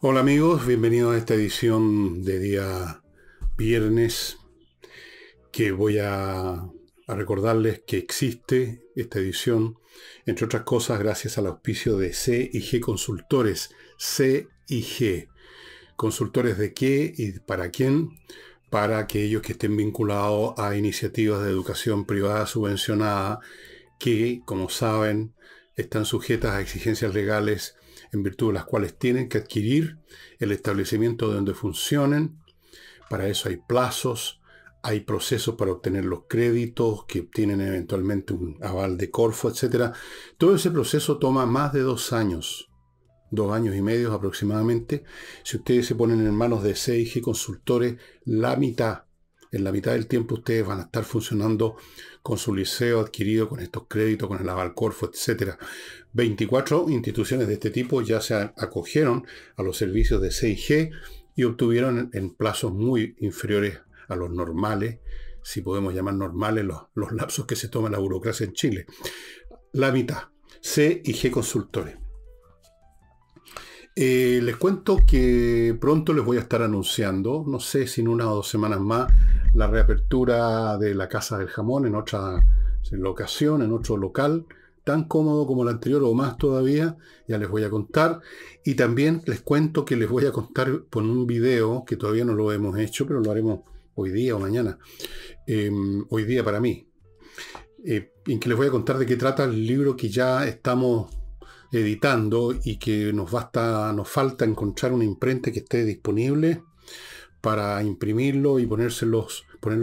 Hola amigos, bienvenidos a esta edición de día viernes que voy a recordarles que existe esta edición, entre otras cosas, gracias al auspicio de C&G Consultores. C&G. ¿Consultores de qué y para quién? Para aquellos que estén vinculados a iniciativas de educación privada subvencionada que, como saben, están sujetas a exigencias legales en virtud de las cuales tienen que adquirir el establecimiento de donde funcionen. Para eso hay plazos, hay procesos para obtener los créditos que obtienen eventualmente un aval de Corfo, etc. Todo ese proceso toma más de 2 años, 2 años y medio aproximadamente. Si ustedes se ponen en manos de C&G Consultores, en la mitad del tiempo ustedes van a estar funcionando con su liceo adquirido, con estos créditos, con el aval Corfo, etc. 24 instituciones de este tipo ya se acogieron a los servicios de C&G y obtuvieron en plazos muy inferiores a los normales, si podemos llamar normales los lapsos que se toma la burocracia en Chile. La mitad. C&G Consultores. Les cuento que pronto les voy a estar anunciando, no sé si en 1 o 2 semanas más, la reapertura de la Casa del Jamón en otra locación, en otro local, tan cómodo como el anterior o más todavía, ya les voy a contar. Y también les cuento que les voy a contar por un video que todavía no lo hemos hecho, pero lo haremos hoy día o mañana. Hoy día para mí. En que les voy a contar de qué trata el libro que ya estamos editando y que nos falta encontrar una imprenta que esté disponible para imprimirlo y ponerlo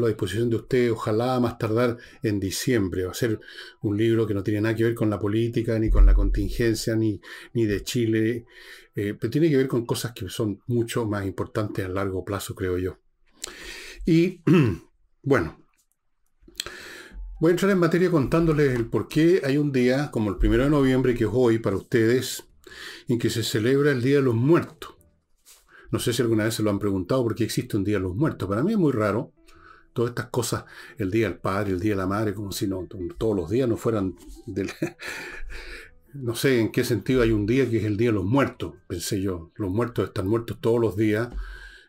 a disposición de ustedes, ojalá más tardar en diciembre. Va a ser un libro que no tiene nada que ver con la política, ni con la contingencia, ni de Chile, pero tiene que ver con cosas que son mucho más importantes a largo plazo, creo yo. Y bueno, voy a entrar en materia contándoles el por qué hay un día, como el 1 de noviembre, que es hoy para ustedes, en que se celebra el Día de los Muertos. No sé si alguna vez se lo han preguntado por qué existe un Día de los Muertos. Para mí es muy raro. Todas estas cosas, el Día del Padre, el Día de la Madre, como si no, todos los días no fueran no sé en qué sentido hay un día que es el Día de los Muertos, pensé yo. Los muertos están muertos todos los días.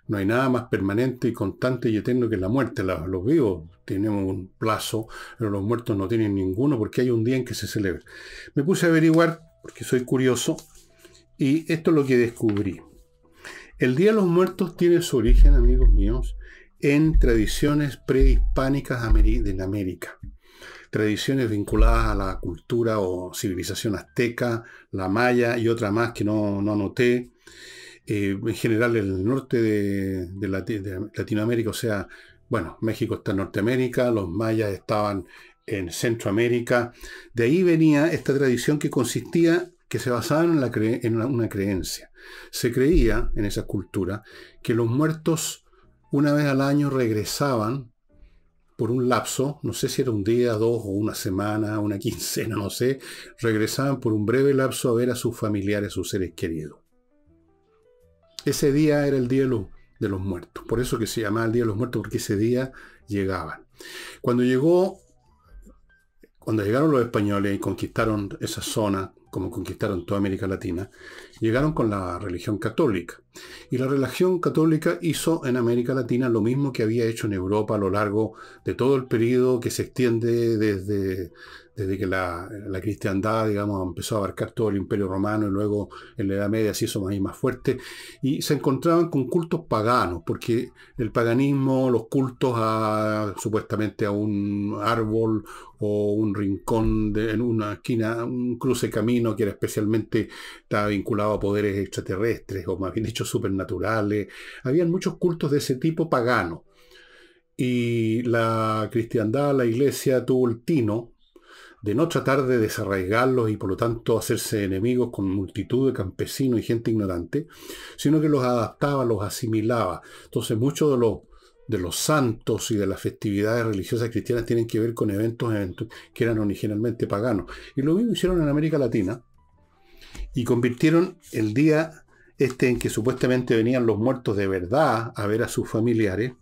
No hay nada más permanente y constante y eterno que la muerte. Los vivos tenemos un plazo, pero los muertos no tienen ninguno porque hay un día en que se celebra. Me puse a averiguar, porque soy curioso, y esto es lo que descubrí. El Día de los Muertos tiene su origen, amigos míos, en tradiciones prehispánicas en América. Tradiciones vinculadas a la cultura o civilización azteca, la maya y otra más que no anoté. En general el norte de Latinoamérica, o sea, bueno, México está en Norteamérica, los mayas estaban en Centroamérica. De ahí venía esta tradición que se basaba en una creencia. Se creía en esa cultura que los muertos una vez al año regresaban por un lapso, no sé si era un día, 2 o una semana, una quincena, no sé, regresaban por un breve lapso a ver a sus familiares, a sus seres queridos. Ese día era el Día de los Muertos. Por eso que se llamaba el Día de los Muertos, porque ese día llegaban. Cuando llegaron los españoles y conquistaron esa zona, como conquistaron toda América Latina, llegaron con la religión católica. Y la religión católica hizo en América Latina lo mismo que había hecho en Europa a lo largo de todo el periodo que se extiende desde que la cristiandad, digamos, empezó a abarcar todo el Imperio Romano y luego en la Edad Media se hizo más fuerte. Y se encontraban con cultos paganos, porque el paganismo, los cultos supuestamente a un árbol o un rincón en una esquina, un cruce camino que especialmente estaba vinculado a poderes extraterrestres o más bien dicho supernaturales. Habían muchos cultos de ese tipo pagano. Y la cristiandad, la iglesia, tuvo el tino de no tratar de desarraigarlos y por lo tanto hacerse enemigos con multitud de campesinos y gente ignorante, sino que los adaptaba, los asimilaba. Entonces muchos de los santos y de las festividades religiosas cristianas tienen que ver con eventos que eran originalmente paganos. Y lo mismo hicieron en América Latina y convirtieron el día en que supuestamente venían los muertos de verdad a ver a sus familiares,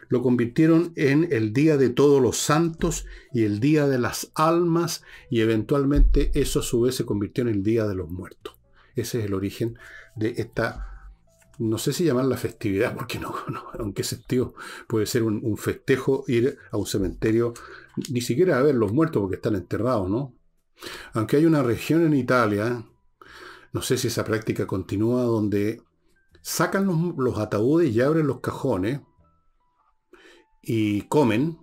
lo convirtieron en el Día de Todos los Santos y el Día de las Almas, y eventualmente eso a su vez se convirtió en el Día de los Muertos. Ese es el origen de esta no sé si llamar la festividad, porque no, aunque sentido puede ser un festejo ir a un cementerio, ni siquiera a ver los muertos porque están enterrados, ¿no? Aunque hay una región en Italia, no sé si esa práctica continúa, donde sacan los ataúdes y abren los cajones y comen,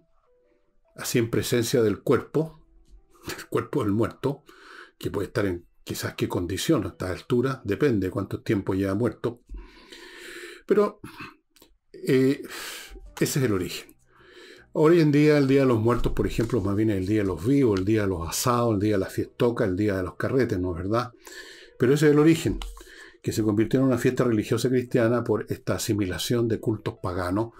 así en presencia del cuerpo del muerto, que puede estar en quizás qué condición a esta altura, depende de cuánto tiempo lleva muerto. Pero ese es el origen. Hoy en día, el Día de los Muertos, por ejemplo, más bien es el Día de los Vivos, el Día de los Asados, el Día de la Fiestoca, el Día de los Carretes, ¿no es verdad? Pero ese es el origen, que se convirtió en una fiesta religiosa cristiana por esta asimilación de cultos paganos,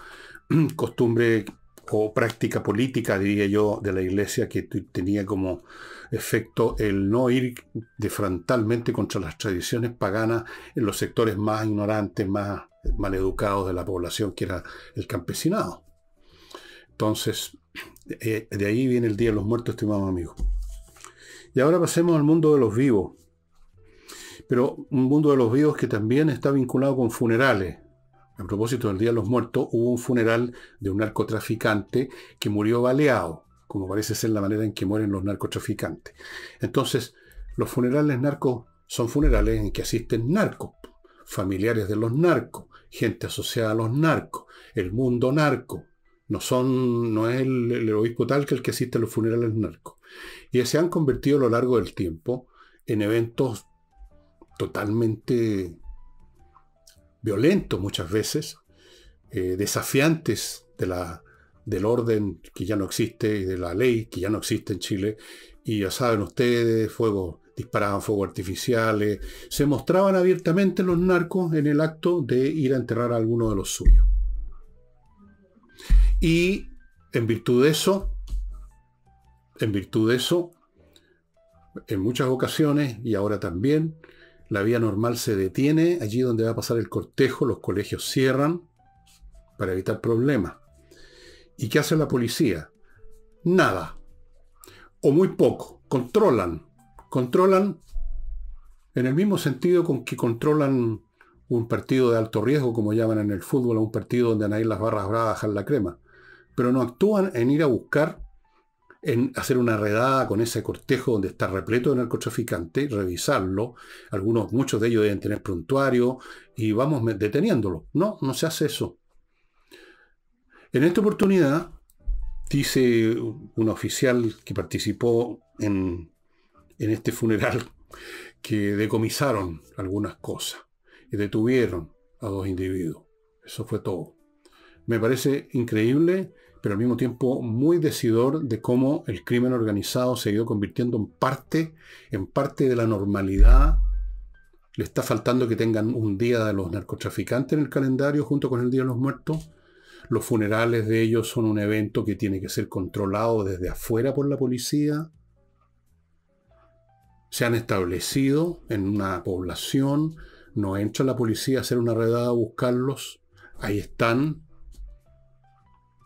costumbre o práctica política, diría yo, de la Iglesia, que tenía como efecto el no ir de frontalmente contra las tradiciones paganas en los sectores más ignorantes, más maleducados de la población, que era el campesinado. Entonces, de ahí viene el Día de los Muertos, estimados amigos. Y ahora pasemos al mundo de los vivos. Pero un mundo de los vivos que también está vinculado con funerales. A propósito del Día de los Muertos, hubo un funeral de un narcotraficante que murió baleado, como parece ser la manera en que mueren los narcotraficantes. Entonces, los funerales narcos son funerales en que asisten narcos, familiares de los narcos, gente asociada a los narcos, el mundo narco. No es el obispo tal que el que asiste a los funerales narcos. Y se han convertido a lo largo del tiempo en eventos totalmente violentos muchas veces, desafiantes del orden que ya no existe y de la ley que ya no existe en Chile. Y ya saben ustedes, disparaban fuegos artificiales, se mostraban abiertamente los narcos en el acto de ir a enterrar a alguno de los suyos. Y en virtud de eso, en muchas ocasiones, y ahora también, la vía normal se detiene allí donde va a pasar el cortejo, los colegios cierran para evitar problemas. ¿Y qué hace la policía? Nada. O muy poco. Controlan en el mismo sentido con que controlan un partido de alto riesgo, como llaman en el fútbol, a un partido donde nadie las barras bravas bajan la crema. Pero no actúan en ir a buscar, en hacer una redada con ese cortejo donde está repleto de narcotraficantes, revisarlo. Muchos de ellos deben tener prontuario y vamos deteniéndolos. No se hace eso. En esta oportunidad, dice un oficial que participó en este funeral, que decomisaron algunas cosas y detuvieron a 2 individuos. Eso fue todo. Me parece increíble, pero al mismo tiempo muy decidor de cómo el crimen organizado se ha ido convirtiendo en parte de la normalidad. Le está faltando que tengan un día de los narcotraficantes en el calendario junto con el Día de los Muertos. Los funerales de ellos son un evento que tiene que ser controlado desde afuera por la policía. Se han establecido en una población, no entra la policía a hacer una redada a buscarlos. Ahí están.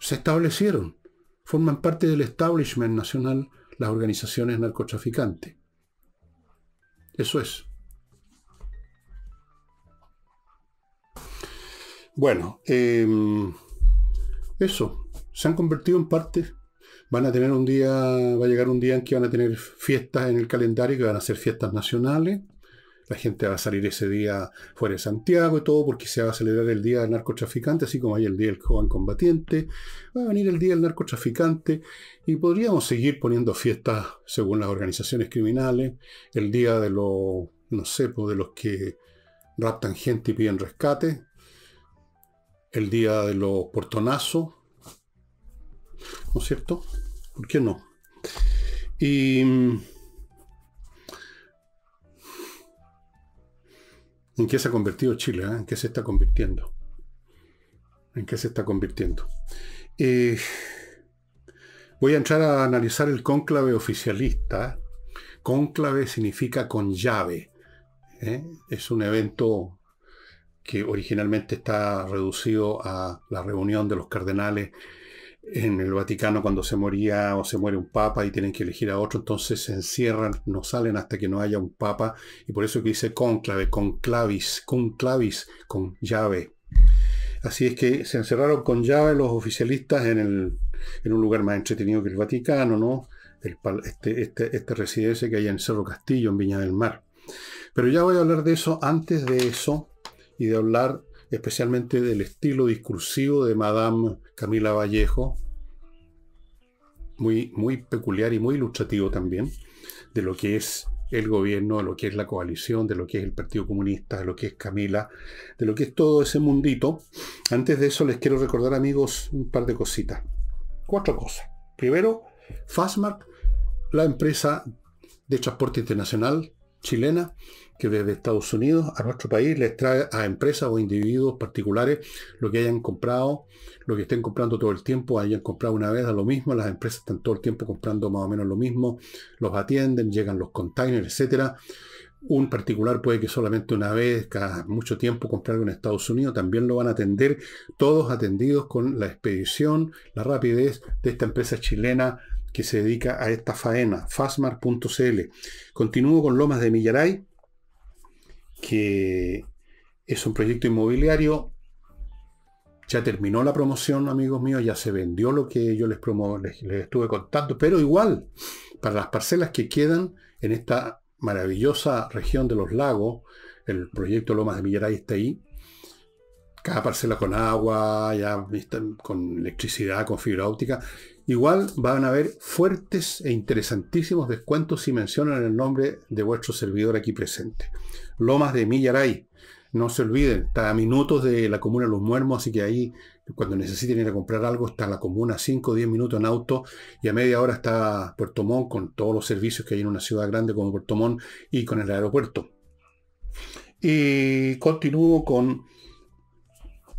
Se establecieron. Forman parte del establishment nacional las organizaciones narcotraficantes. Eso es. Bueno, eso. Se han convertido en parte. Va a llegar un día en que van a tener fiestas en el calendario, que van a ser fiestas nacionales. La gente va a salir ese día fuera de Santiago y todo, porque se va a celebrar el Día del Narcotraficante, así como hay el Día del Joven Combatiente. Va a venir el Día del Narcotraficante y podríamos seguir poniendo fiestas según las organizaciones criminales. El Día de los, de los que raptan gente y piden rescate. El Día de los Portonazos. ¿No es cierto? ¿Por qué no? Y ¿en qué se ha convertido Chile? ¿En qué se está convirtiendo? ¿En qué se está convirtiendo? Voy a entrar a analizar el cónclave oficialista. Cónclave significa con llave. Es un evento que originalmente está reducido a la reunión de los cardenales En el Vaticano, cuando se moría o se muere un papa y tienen que elegir a otro, entonces se encierran, no salen hasta que no haya un papa, y por eso que dice cónclave, conclavis, conclavis, con llave. Así es que se encerraron con llave los oficialistas en un lugar más entretenido que el Vaticano, ¿no? Esta residencia que hay en Cerro Castillo, en Viña del Mar. Pero ya voy a hablar de eso antes de eso, y de hablar especialmente del estilo discursivo de Madame Camila Vallejo, muy, muy peculiar y muy ilustrativo también, de lo que es el gobierno, de lo que es la coalición, de lo que es el Partido Comunista, de lo que es Camila, de lo que es todo ese mundito. Antes de eso les quiero recordar, amigos, un par de cositas. 4 cosas. Primero, Fastmark, la empresa de transporte internacional chilena, que desde Estados Unidos a nuestro país les trae a empresas o individuos particulares lo que hayan comprado, lo que estén comprando todo el tiempo, hayan comprado una vez a lo mismo. Las empresas están todo el tiempo comprando más o menos lo mismo, los atienden, llegan los containers, etcétera. Un particular puede que solamente una vez cada mucho tiempo comprar algo en Estados Unidos, también lo van a atender, todos atendidos con la expedición, la rapidez de esta empresa chilena que se dedica a esta faena, fastmark.cl. Continúo con Lomas de Millaray, que es un proyecto inmobiliario. Ya terminó la promoción, amigos míos, ya se vendió lo que yo les estuve contando, pero igual, para las parcelas que quedan en esta maravillosa región de los lagos, el proyecto Lomas de Millaray está ahí. Cada parcela con agua, ya con electricidad, con fibra óptica. Igual van a haber fuertes e interesantísimos descuentos si mencionan el nombre de vuestro servidor aquí presente. Lomas de Millaray. No se olviden, está a minutos de la comuna de Los Muermos, así que ahí, cuando necesiten ir a comprar algo, está la comuna 5 o 10 minutos en auto, y a media hora está Puerto Montt, con todos los servicios que hay en una ciudad grande como Puerto Montt, y con el aeropuerto. Y continúo con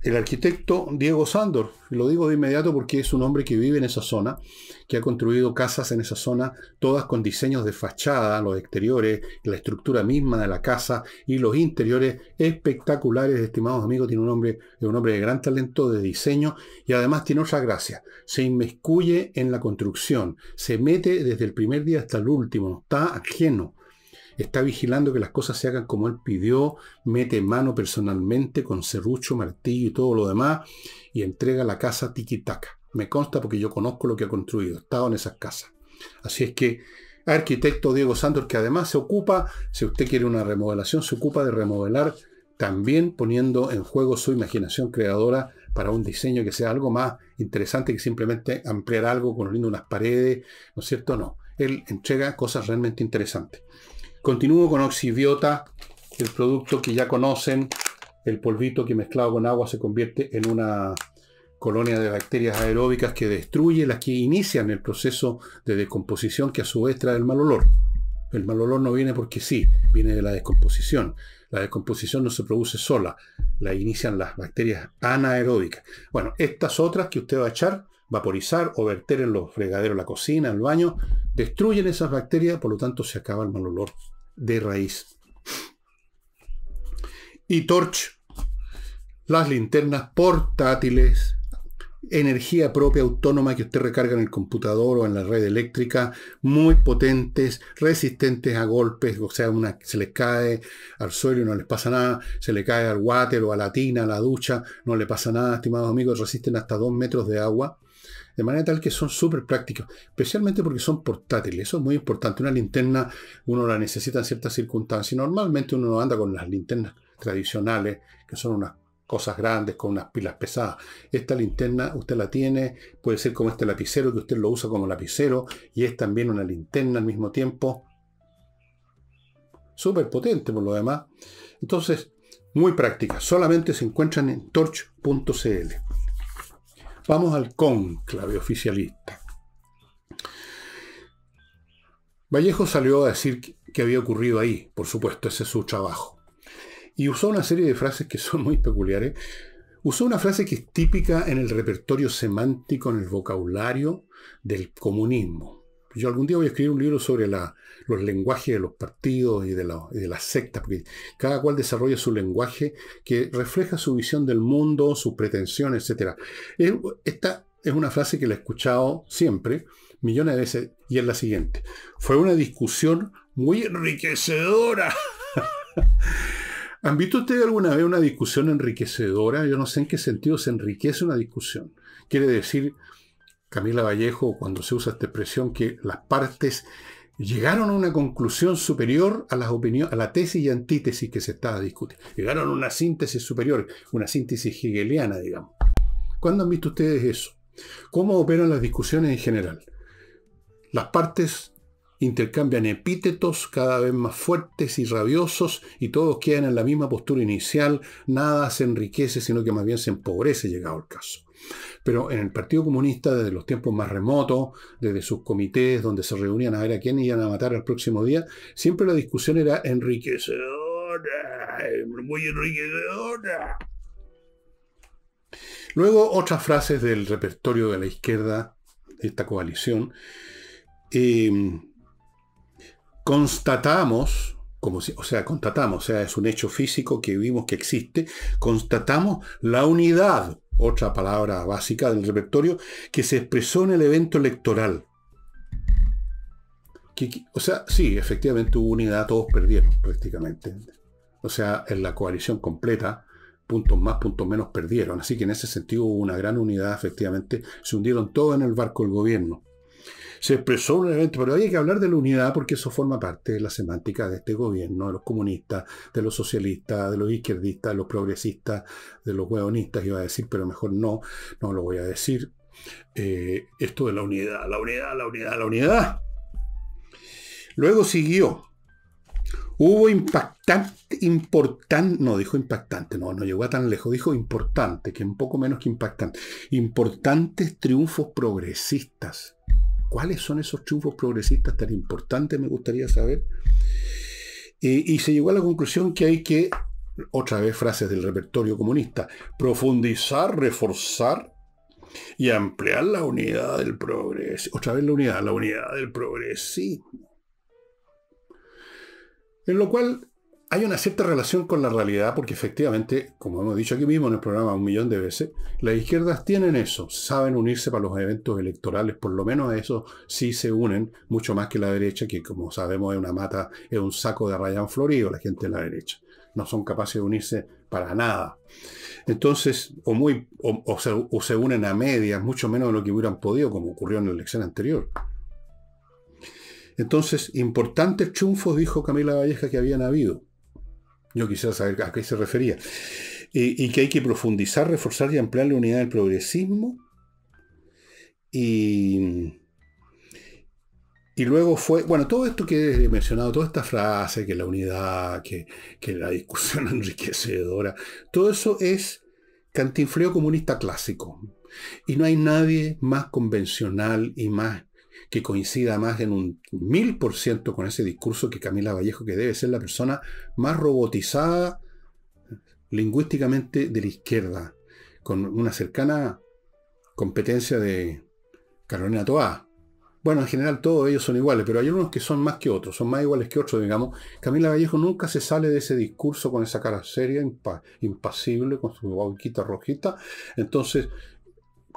el arquitecto Diego Sándor. Lo digo de inmediato porque es un hombre que vive en esa zona, que ha construido casas en esa zona, todas con diseños de fachada, los exteriores, la estructura misma de la casa y los interiores espectaculares, estimados amigos. Es un hombre de gran talento de diseño, y además tiene otra gracia. Se inmiscuye en la construcción, se mete desde el primer día hasta el último, no está ajeno. Está vigilando que las cosas se hagan como él pidió, mete mano personalmente con serrucho, martillo y todo lo demás, y entrega la casa tiki-taka. Me consta porque yo conozco lo que ha construido, he estado en esas casas. Así es que, arquitecto Diego Sándor, que además se ocupa, si usted quiere una remodelación, se ocupa de remodelar, también poniendo en juego su imaginación creadora para un diseño que sea algo más interesante que simplemente ampliar algo, construyendo unas paredes, ¿no es cierto? No, él entrega cosas realmente interesantes. Continúo con Oxibiota, el producto que ya conocen, el polvito que mezclado con agua se convierte en una colonia de bacterias aeróbicas que destruye las que inician el proceso de descomposición, que a su vez trae el mal olor. El mal olor no viene porque sí, viene de la descomposición. La descomposición no se produce sola, la inician las bacterias anaeróbicas. Bueno, estas otras que usted va a echar, vaporizar o verter en los fregaderos, la cocina, el baño, destruyen esas bacterias, por lo tanto se acaba el mal olor de raíz. Y Torch, las linternas portátiles, energía propia autónoma que usted recarga en el computador o en la red eléctrica, muy potentes, resistentes a golpes, o sea, se les cae al suelo y no les pasa nada, se le cae al water o a la tina, a la ducha, no le pasa nada, estimados amigos, resisten hasta 2 metros de agua. De manera tal que son súper prácticos, especialmente porque son portátiles. Eso es muy importante. Una linterna uno la necesita en ciertas circunstancias. Normalmente uno anda con las linternas tradicionales, que son unas cosas grandes con unas pilas pesadas. Esta linterna usted la tiene, puede ser como este lapicero, que usted lo usa como lapicero, y es también una linterna al mismo tiempo. Súper potente por lo demás. Entonces, muy práctica. Solamente se encuentran en torch.cl. Vamos al cónclave oficialista. Vallejo salió a decir qué había ocurrido ahí. Por supuesto, ese es su trabajo. Y usó una serie de frases que son muy peculiares. Usó una frase que es típica en el repertorio semántico, en el vocabulario del comunismo. Yo algún día voy a escribir un libro sobre los lenguajes de los partidos y de las sectas, porque cada cual desarrolla su lenguaje que refleja su visión del mundo, sus pretensiones, etc. es una frase que la he escuchado siempre, millones de veces, y es la siguiente. Fue una discusión muy enriquecedora. ¿Han visto ustedes alguna vez una discusión enriquecedora? Yo no sé en qué sentido se enriquece una discusión. Quiere decir, Camila Vallejo, cuando se usa esta expresión, que las partes llegaron a una conclusión superior a las opiniones, a la tesis y antítesis que se estaba discutiendo. Llegaron a una síntesis superior, una síntesis hegeliana, digamos. ¿Cuándo han visto ustedes eso? ¿Cómo operan las discusiones en general? Las partes intercambian epítetos cada vez más fuertes y rabiosos y todos quedan en la misma postura inicial, nada se enriquece, sino que más bien se empobrece llegado el caso. Pero en el Partido Comunista, desde los tiempos más remotos, desde sus comités donde se reunían a ver a quién iban a matar al próximo día, siempre la discusión era enriquecedora, muy enriquecedora. Luego, otras frases del repertorio de la izquierda, de esta coalición, constatamos, constatamos, o sea, es un hecho físico que vimos que existe, constatamos la unidad, otra palabra básica del repertorio, que se expresó en el evento electoral. O sea, sí, efectivamente hubo unidad, todos perdieron prácticamente. O sea, en la coalición completa, puntos más, puntos menos perdieron. Así que en ese sentido hubo una gran unidad, efectivamente, se hundieron todos en el barco del gobierno. Se expresó un evento, pero hay que hablar de la unidad porque eso forma parte de la semántica de este gobierno, de los comunistas, de los socialistas, de los izquierdistas, de los progresistas, de los hueonistas, iba a decir, pero mejor no lo voy a decir. Esto de la unidad, la unidad, la unidad, la unidad. Luego siguió. Hubo no dijo impactante, no llegó a tan lejos, dijo importante, que un poco menos que impactante. Importantes triunfos progresistas. ¿Cuáles son esos triunfos progresistas tan importantes? Me gustaría saber. Y se llegó a la conclusión que hay que, otra vez frases del repertorio comunista, profundizar, reforzar y ampliar la unidad del progresismo. Otra vez la unidad del progresismo. En lo cual hay una cierta relación con la realidad, porque efectivamente, como hemos dicho aquí mismo en el programa 1.000.000 de veces, las izquierdas tienen eso, saben unirse para los eventos electorales, por lo menos a eso sí se unen, mucho más que la derecha, que como sabemos es una mata, es un saco de arrayán florido la gente de la derecha. No son capaces de unirse para nada. Entonces, o se unen a medias, mucho menos de lo que hubieran podido, como ocurrió en la elección anterior. Entonces, importantes triunfos, dijo Camila Vallejo, que habían habido. Yo quisiera saber a qué se refería. Y que hay que profundizar, reforzar y ampliar la unidad del progresismo. Y luego fue, bueno, todo esto que he mencionado, toda esta frase, que la unidad, que la discusión enriquecedora, todo eso es cantinfleo comunista clásico. Y no hay nadie más convencional y más que coincida más en un 1000% con ese discurso que Camila Vallejo, que debe ser la persona más robotizada lingüísticamente de la izquierda, con una cercana competencia de Carolina Toá. Bueno, en general todos ellos son iguales, pero hay unos que son más que otros, son más iguales que otros, digamos. Camila Vallejo nunca se sale de ese discurso con esa cara seria, impasible, con su boquita rojita. Entonces,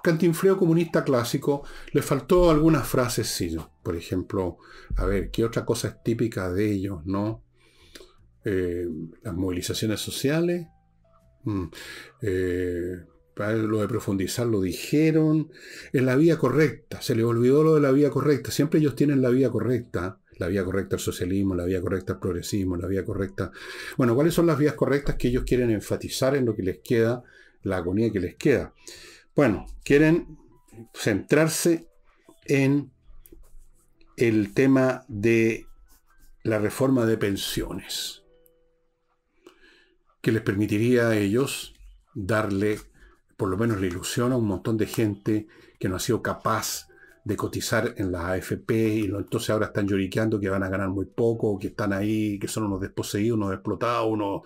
cantinfleo comunista clásico, le faltó algunas frases, sí. Por ejemplo, a ver, ¿qué otra cosa es típica de ellos, no? Las movilizaciones sociales. Lo de profundizar lo dijeron. En la vía correcta, se les olvidó lo de la vía correcta. Siempre ellos tienen la vía correcta al socialismo, la vía correcta al progresismo, la vía correcta. Bueno, ¿cuáles son las vías correctas que ellos quieren enfatizar en lo que les queda, la agonía que les queda? Bueno, quieren centrarse en el tema de la reforma de pensiones, que les permitiría a ellos darle por lo menos la ilusión a un montón de gente que no ha sido capaz de cotizar en la AFP y entonces ahora están lloriqueando que van a ganar muy poco, que están ahí, que son unos desposeídos, unos explotados, unos,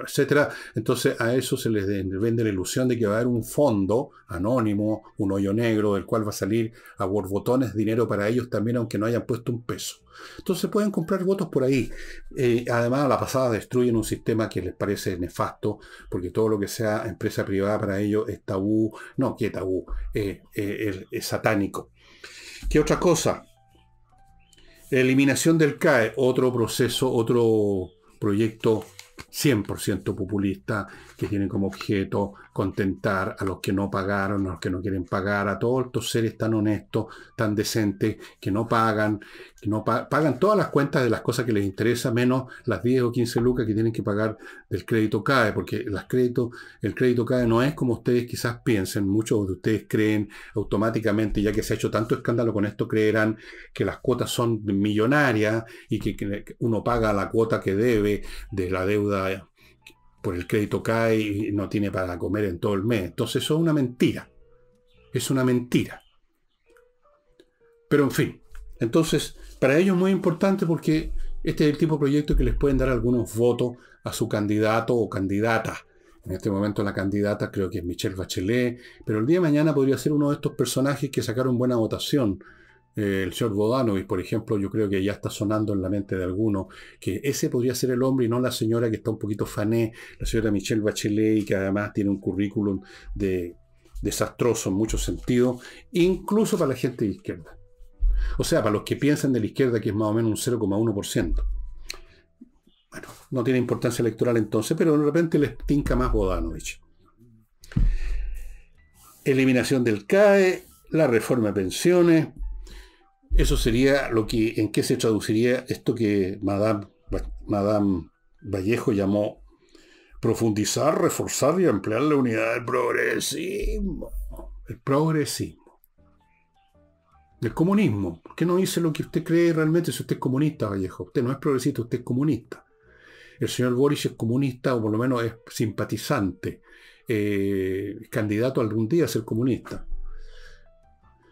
etcétera. Entonces a eso se les vende la ilusión de que va a haber un fondo anónimo, un hoyo negro, del cual va a salir a borbotones dinero para ellos también, aunque no hayan puesto un peso. Entonces pueden comprar votos por ahí. Además, a la pasada destruyen un sistema que les parece nefasto, porque todo lo que sea empresa privada para ellos es tabú. No, ¿qué tabú? Es satánico. ¿Qué otra cosa? Eliminación del CAE, otro proceso, otro proyecto 100% populista que tiene como objeto contentar a los que no pagaron, a los que no quieren pagar, a todos estos seres tan honestos, tan decentes, que no pagan, pagan todas las cuentas de las cosas que les interesa, menos las 10 o 15 lucas que tienen que pagar del crédito CAE, porque el crédito CAE no es como ustedes quizás piensen, muchos de ustedes creen automáticamente, ya que se ha hecho tanto escándalo con esto, creerán que las cuotas son millonarias y que uno paga la cuota que debe de la deuda por el crédito CAE y no tiene para comer en todo el mes. Entonces eso es una mentira. Es una mentira. Pero en fin, entonces para ellos es muy importante porque este es el tipo de proyecto que les pueden dar algunos votos a su candidato o candidata. En este momento la candidata creo que es Michelle Bachelet, pero el día de mañana podría ser uno de estos personajes que sacaron buena votación. El señor Bodanovich, por ejemplo, yo creo que ya está sonando en la mente de algunos que ese podría ser el hombre y no la señora que está un poquito fané, la señora Michelle Bachelet, y que además tiene un currículum desastroso en muchos sentidos, incluso para la gente de izquierda. O sea, para los que piensan de la izquierda, que es más o menos un 0,1%. Bueno, no tiene importancia electoral entonces, pero de repente les tinca más Bodanovich. Eliminación del CAE, la reforma de pensiones. Eso sería en qué se traduciría esto que Madame Vallejo llamó profundizar, reforzar y ampliar la unidad del progresismo. El progresismo. El comunismo. ¿Por qué no dice lo que usted cree realmente si usted es comunista, Vallejo? Usted no es progresista, usted es comunista. El señor Boric es comunista, o por lo menos es simpatizante, candidato algún día a ser comunista.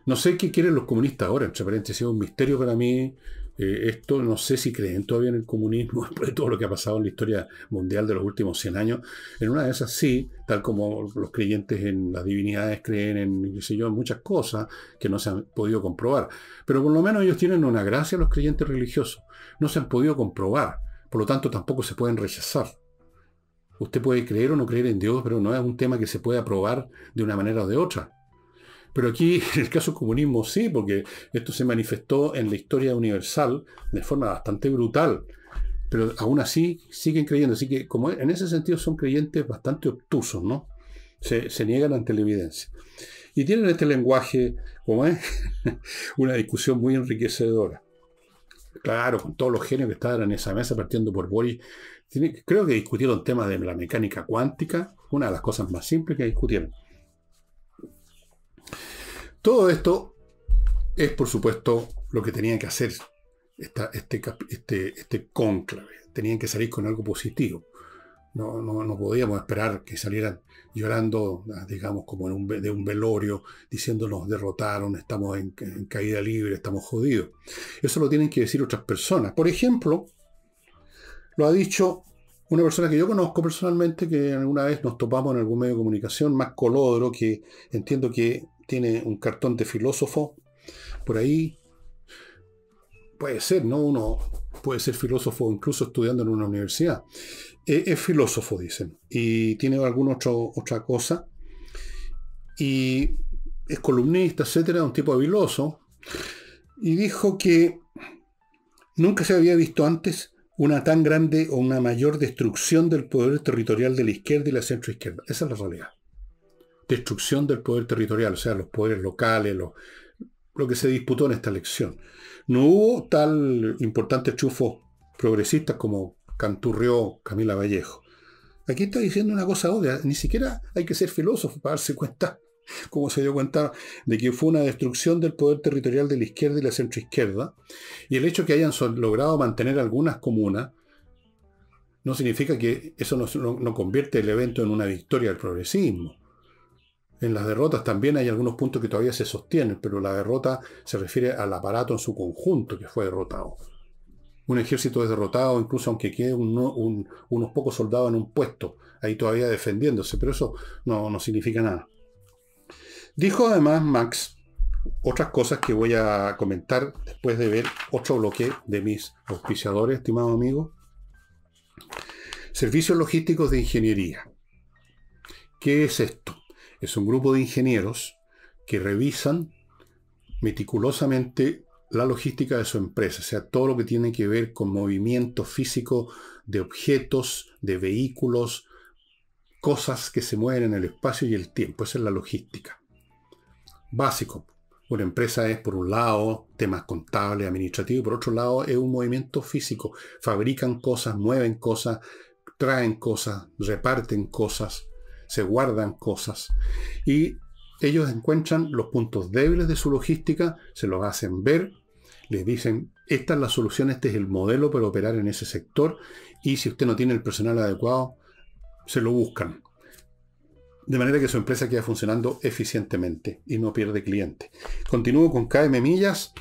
No sé qué quieren los comunistas ahora, entre paréntesis, es un misterio para mí. Esto no sé si creen todavía en el comunismo, después de todo lo que ha pasado en la historia mundial de los últimos 100 años. En una de esas sí, tal como los creyentes en las divinidades creen en, qué sé yo, en muchas cosas que no se han podido comprobar. Pero por lo menos ellos tienen una gracia, los creyentes religiosos. No se han podido comprobar, por lo tanto tampoco se pueden rechazar. Usted puede creer o no creer en Dios, pero no es un tema que se pueda probar de una manera o de otra. Pero aquí, en el caso del comunismo, sí, porque esto se manifestó en la historia universal de forma bastante brutal. Pero aún así siguen creyendo. Así que, como en ese sentido, son creyentes bastante obtusos, ¿no? Se niegan ante la evidencia. Y tienen este lenguaje, como es, una discusión muy enriquecedora. Claro, con todos los genios que estaban en esa mesa, partiendo por Boris, creo que discutieron temas de la mecánica cuántica, una de las cosas más simples que discutieron. Todo esto es, por supuesto, lo que tenían que hacer este cónclave. Tenían que salir con algo positivo. No podíamos esperar que salieran llorando, digamos, como de un velorio, diciendo nos derrotaron, estamos en caída libre, estamos jodidos. Eso lo tienen que decir otras personas. Por ejemplo, lo ha dicho una persona que yo conozco personalmente, que alguna vez nos topamos en algún medio de comunicación, Max Colodro, que entiendo que tiene un cartón de filósofo por ahí. Puede ser, ¿no? Uno puede ser filósofo incluso estudiando en una universidad. Es filósofo, dicen, y tiene alguna otra cosa. Y es columnista, etcétera, un tipo habiloso. Y dijo que nunca se había visto antes una tan grande o una mayor destrucción del poder territorial de la izquierda y la centroizquierda. Esa es la realidad. Destrucción del poder territorial, o sea, los poderes locales, lo que se disputó en esta elección. No hubo tal importantes triunfos progresistas como canturreó Camila Vallejo. Aquí está diciendo una cosa obvia, ni siquiera hay que ser filósofo para darse cuenta, como se dio cuenta, de que fue una destrucción del poder territorial de la izquierda y la centroizquierda, y el hecho que hayan logrado mantener algunas comunas no significa que eso no convierte el evento en una victoria del progresismo. En las derrotas también hay algunos puntos que todavía se sostienen, pero la derrota se refiere al aparato en su conjunto que fue derrotado. Un ejército es derrotado, incluso aunque quede unos pocos soldados en un puesto, ahí todavía defendiéndose, pero eso no significa nada. Dijo además Max otras cosas que voy a comentar después de ver otro bloque de mis auspiciadores, estimado amigo. Servicios logísticos de ingeniería. ¿Qué es esto? Es un grupo de ingenieros que revisan meticulosamente la logística de su empresa, o sea, todo lo que tiene que ver con movimiento físico de objetos, de vehículos, cosas que se mueven en el espacio y el tiempo. Esa es la logística. Básico. Una empresa es, por un lado, temas contables, administrativos, y por otro lado, es un movimiento físico. Fabrican cosas, mueven cosas, traen cosas, reparten cosas, se guardan cosas. Y ellos encuentran los puntos débiles de su logística, se los hacen ver, les dicen, esta es la solución, este es el modelo para operar en ese sector, y si usted no tiene el personal adecuado, se lo buscan. De manera que su empresa queda funcionando eficientemente y no pierde clientes. Continúo con KMMillas.cl.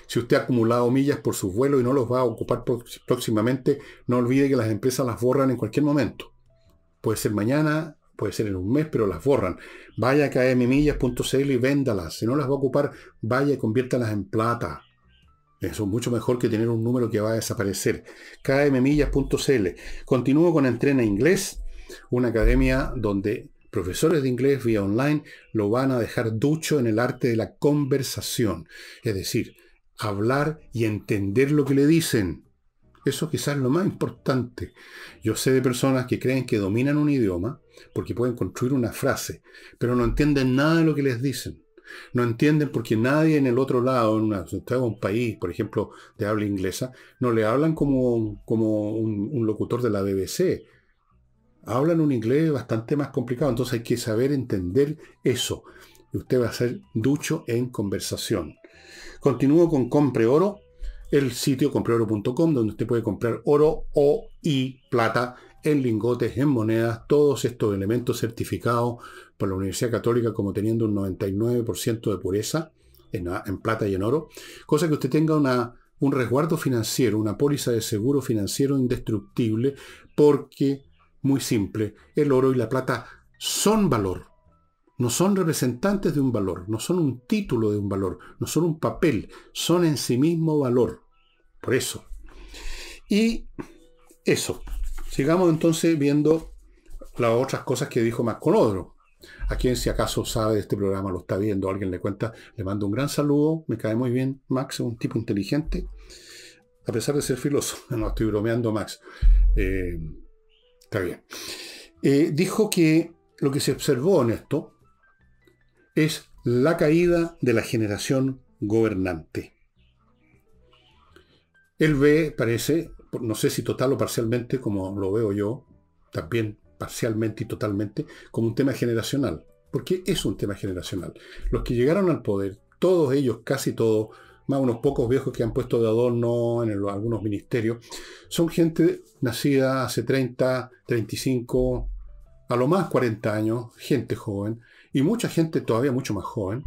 Si usted ha acumulado millas por sus vuelos y no los va a ocupar próximamente, no olvide que las empresas las borran en cualquier momento. Puede ser mañana, puede ser en un mes, pero las borran. Vaya a kmmillas.cl y véndalas. Si no las va a ocupar, vaya y conviértalas en plata. Eso es mucho mejor que tener un número que va a desaparecer. kmmillas.cl. Continúo con Entrena Inglés, una academia donde profesores de inglés vía online lo van a dejar ducho en el arte de la conversación. Es decir, hablar y entender lo que le dicen. Eso quizás es lo más importante. Yo sé de personas que creen que dominan un idioma porque pueden construir una frase, pero no entienden nada de lo que les dicen. No entienden porque nadie en el otro lado, en un país, por ejemplo, de habla inglesa, no le hablan como un locutor de la BBC. Hablan un inglés bastante más complicado, entonces hay que saber entender eso. Y usted va a ser ducho en conversación. Continúo con Compre Oro, el sitio compreoro.com, donde usted puede comprar oro y plata en lingotes, en monedas, todos estos elementos certificados por la Universidad Católica como teniendo un 99% de pureza en plata y en oro, cosa que usted tenga un resguardo financiero, una póliza de seguro financiero indestructible, porque, muy simple, el oro y la plata son valor. No son representantes de un valor, no son un título de un valor, no son un papel, son en sí mismo valor. Por eso. Y eso. Sigamos entonces viendo las otras cosas que dijo Max Colodro. A quien, si acaso sabe de este programa, lo está viendo, alguien le cuenta, le mando un gran saludo, me cae muy bien. Max es un tipo inteligente, a pesar de ser filósofo. No estoy bromeando, Max. Está bien. Dijo que lo que se observó en esto es la caída de la generación gobernante. Él ve, parece, no sé si total o parcialmente, como lo veo yo, también parcialmente y totalmente, como un tema generacional. Porque es un tema generacional. Los que llegaron al poder, todos ellos, casi todos, más unos pocos viejos que han puesto de adorno en algunos ministerios, son gente nacida hace 30, 35, a lo más 40 años, gente joven, y mucha gente todavía mucho más joven,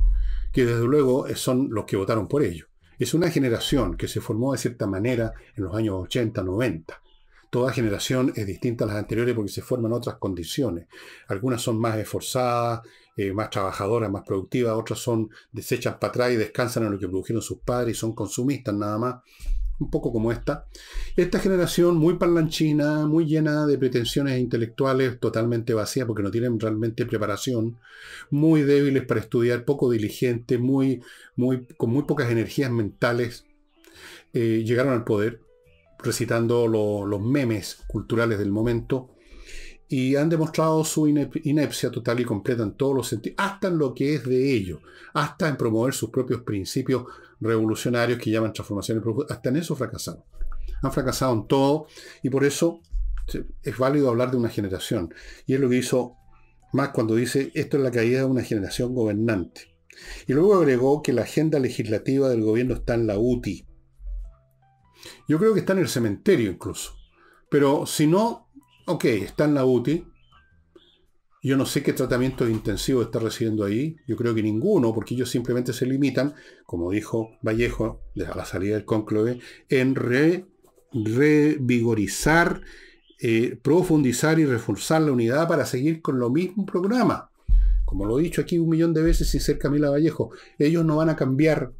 que desde luego son los que votaron por ellos. Es una generación que se formó de cierta manera en los años 80, 90. Toda generación es distinta a las anteriores porque se forman otras condiciones. Algunas son más esforzadas, más trabajadoras, más productivas, otras se echan para atrás y descansan en lo que produjeron sus padres y son consumistas nada más. Un poco como esta. Esta generación muy parlanchina, muy llena de pretensiones intelectuales, totalmente vacía porque no tienen realmente preparación, muy débiles para estudiar, poco diligentes, con muy pocas energías mentales, llegaron al poder recitando los memes culturales del momento y han demostrado su inepcia total y completa en todos los sentidos, hasta en lo que es de ellos, hasta en promover sus propios principios revolucionarios que llaman transformaciones profundas. Hasta en eso fracasaron. Han fracasado en todo y por eso es válido hablar de una generación. Y es lo que hizo Max cuando dice esto es la caída de una generación gobernante. Y luego agregó que la agenda legislativa del gobierno está en la UTI. Yo creo que está en el cementerio incluso. Pero si no, ok, está en la UTI. Yo no sé qué tratamiento intensivo está recibiendo ahí. Yo creo que ninguno, porque ellos simplemente se limitan, como dijo Vallejo a la salida del cónclave, en revigorizar, profundizar y reforzar la unidad para seguir con lo mismo programa. Como lo he dicho aquí 1.000.000 de veces sin ser Camila Vallejo, ellos no van a cambiar,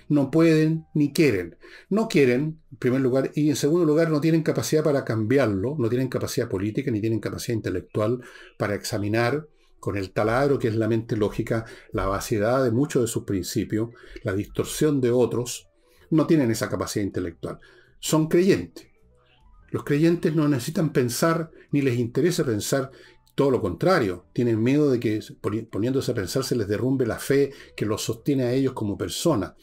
no pueden ni quieren. No quieren, en primer lugar, y en segundo lugar no tienen capacidad para cambiarlo, no tienen capacidad política ni tienen capacidad intelectual para examinar con el taladro que es la mente lógica la vaciedad de muchos de sus principios, la distorsión de otros. No tienen esa capacidad intelectual. Son creyentes. Los creyentes no necesitan pensar ni les interesa pensar. Todo lo contrario, tienen miedo de que poniéndose a pensar se les derrumbe la fe que los sostiene a ellos como personas.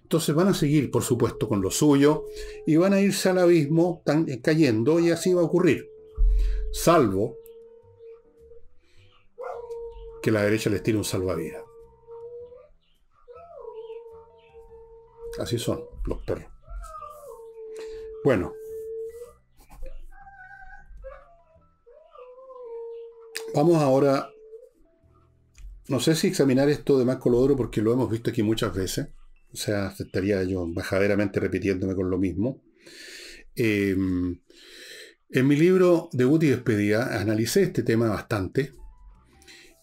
Entonces van a seguir, por supuesto, con lo suyo y van a irse al abismo cayendo y así va a ocurrir. Salvo que la derecha les tire un salvavidas. Así son los perros. Bueno. Vamos ahora, no sé si examinar esto de Marco Lodoro porque lo hemos visto aquí muchas veces. O sea, estaría yo majaderamente repitiéndome con lo mismo. En mi libro Debut y Despedida analicé este tema bastante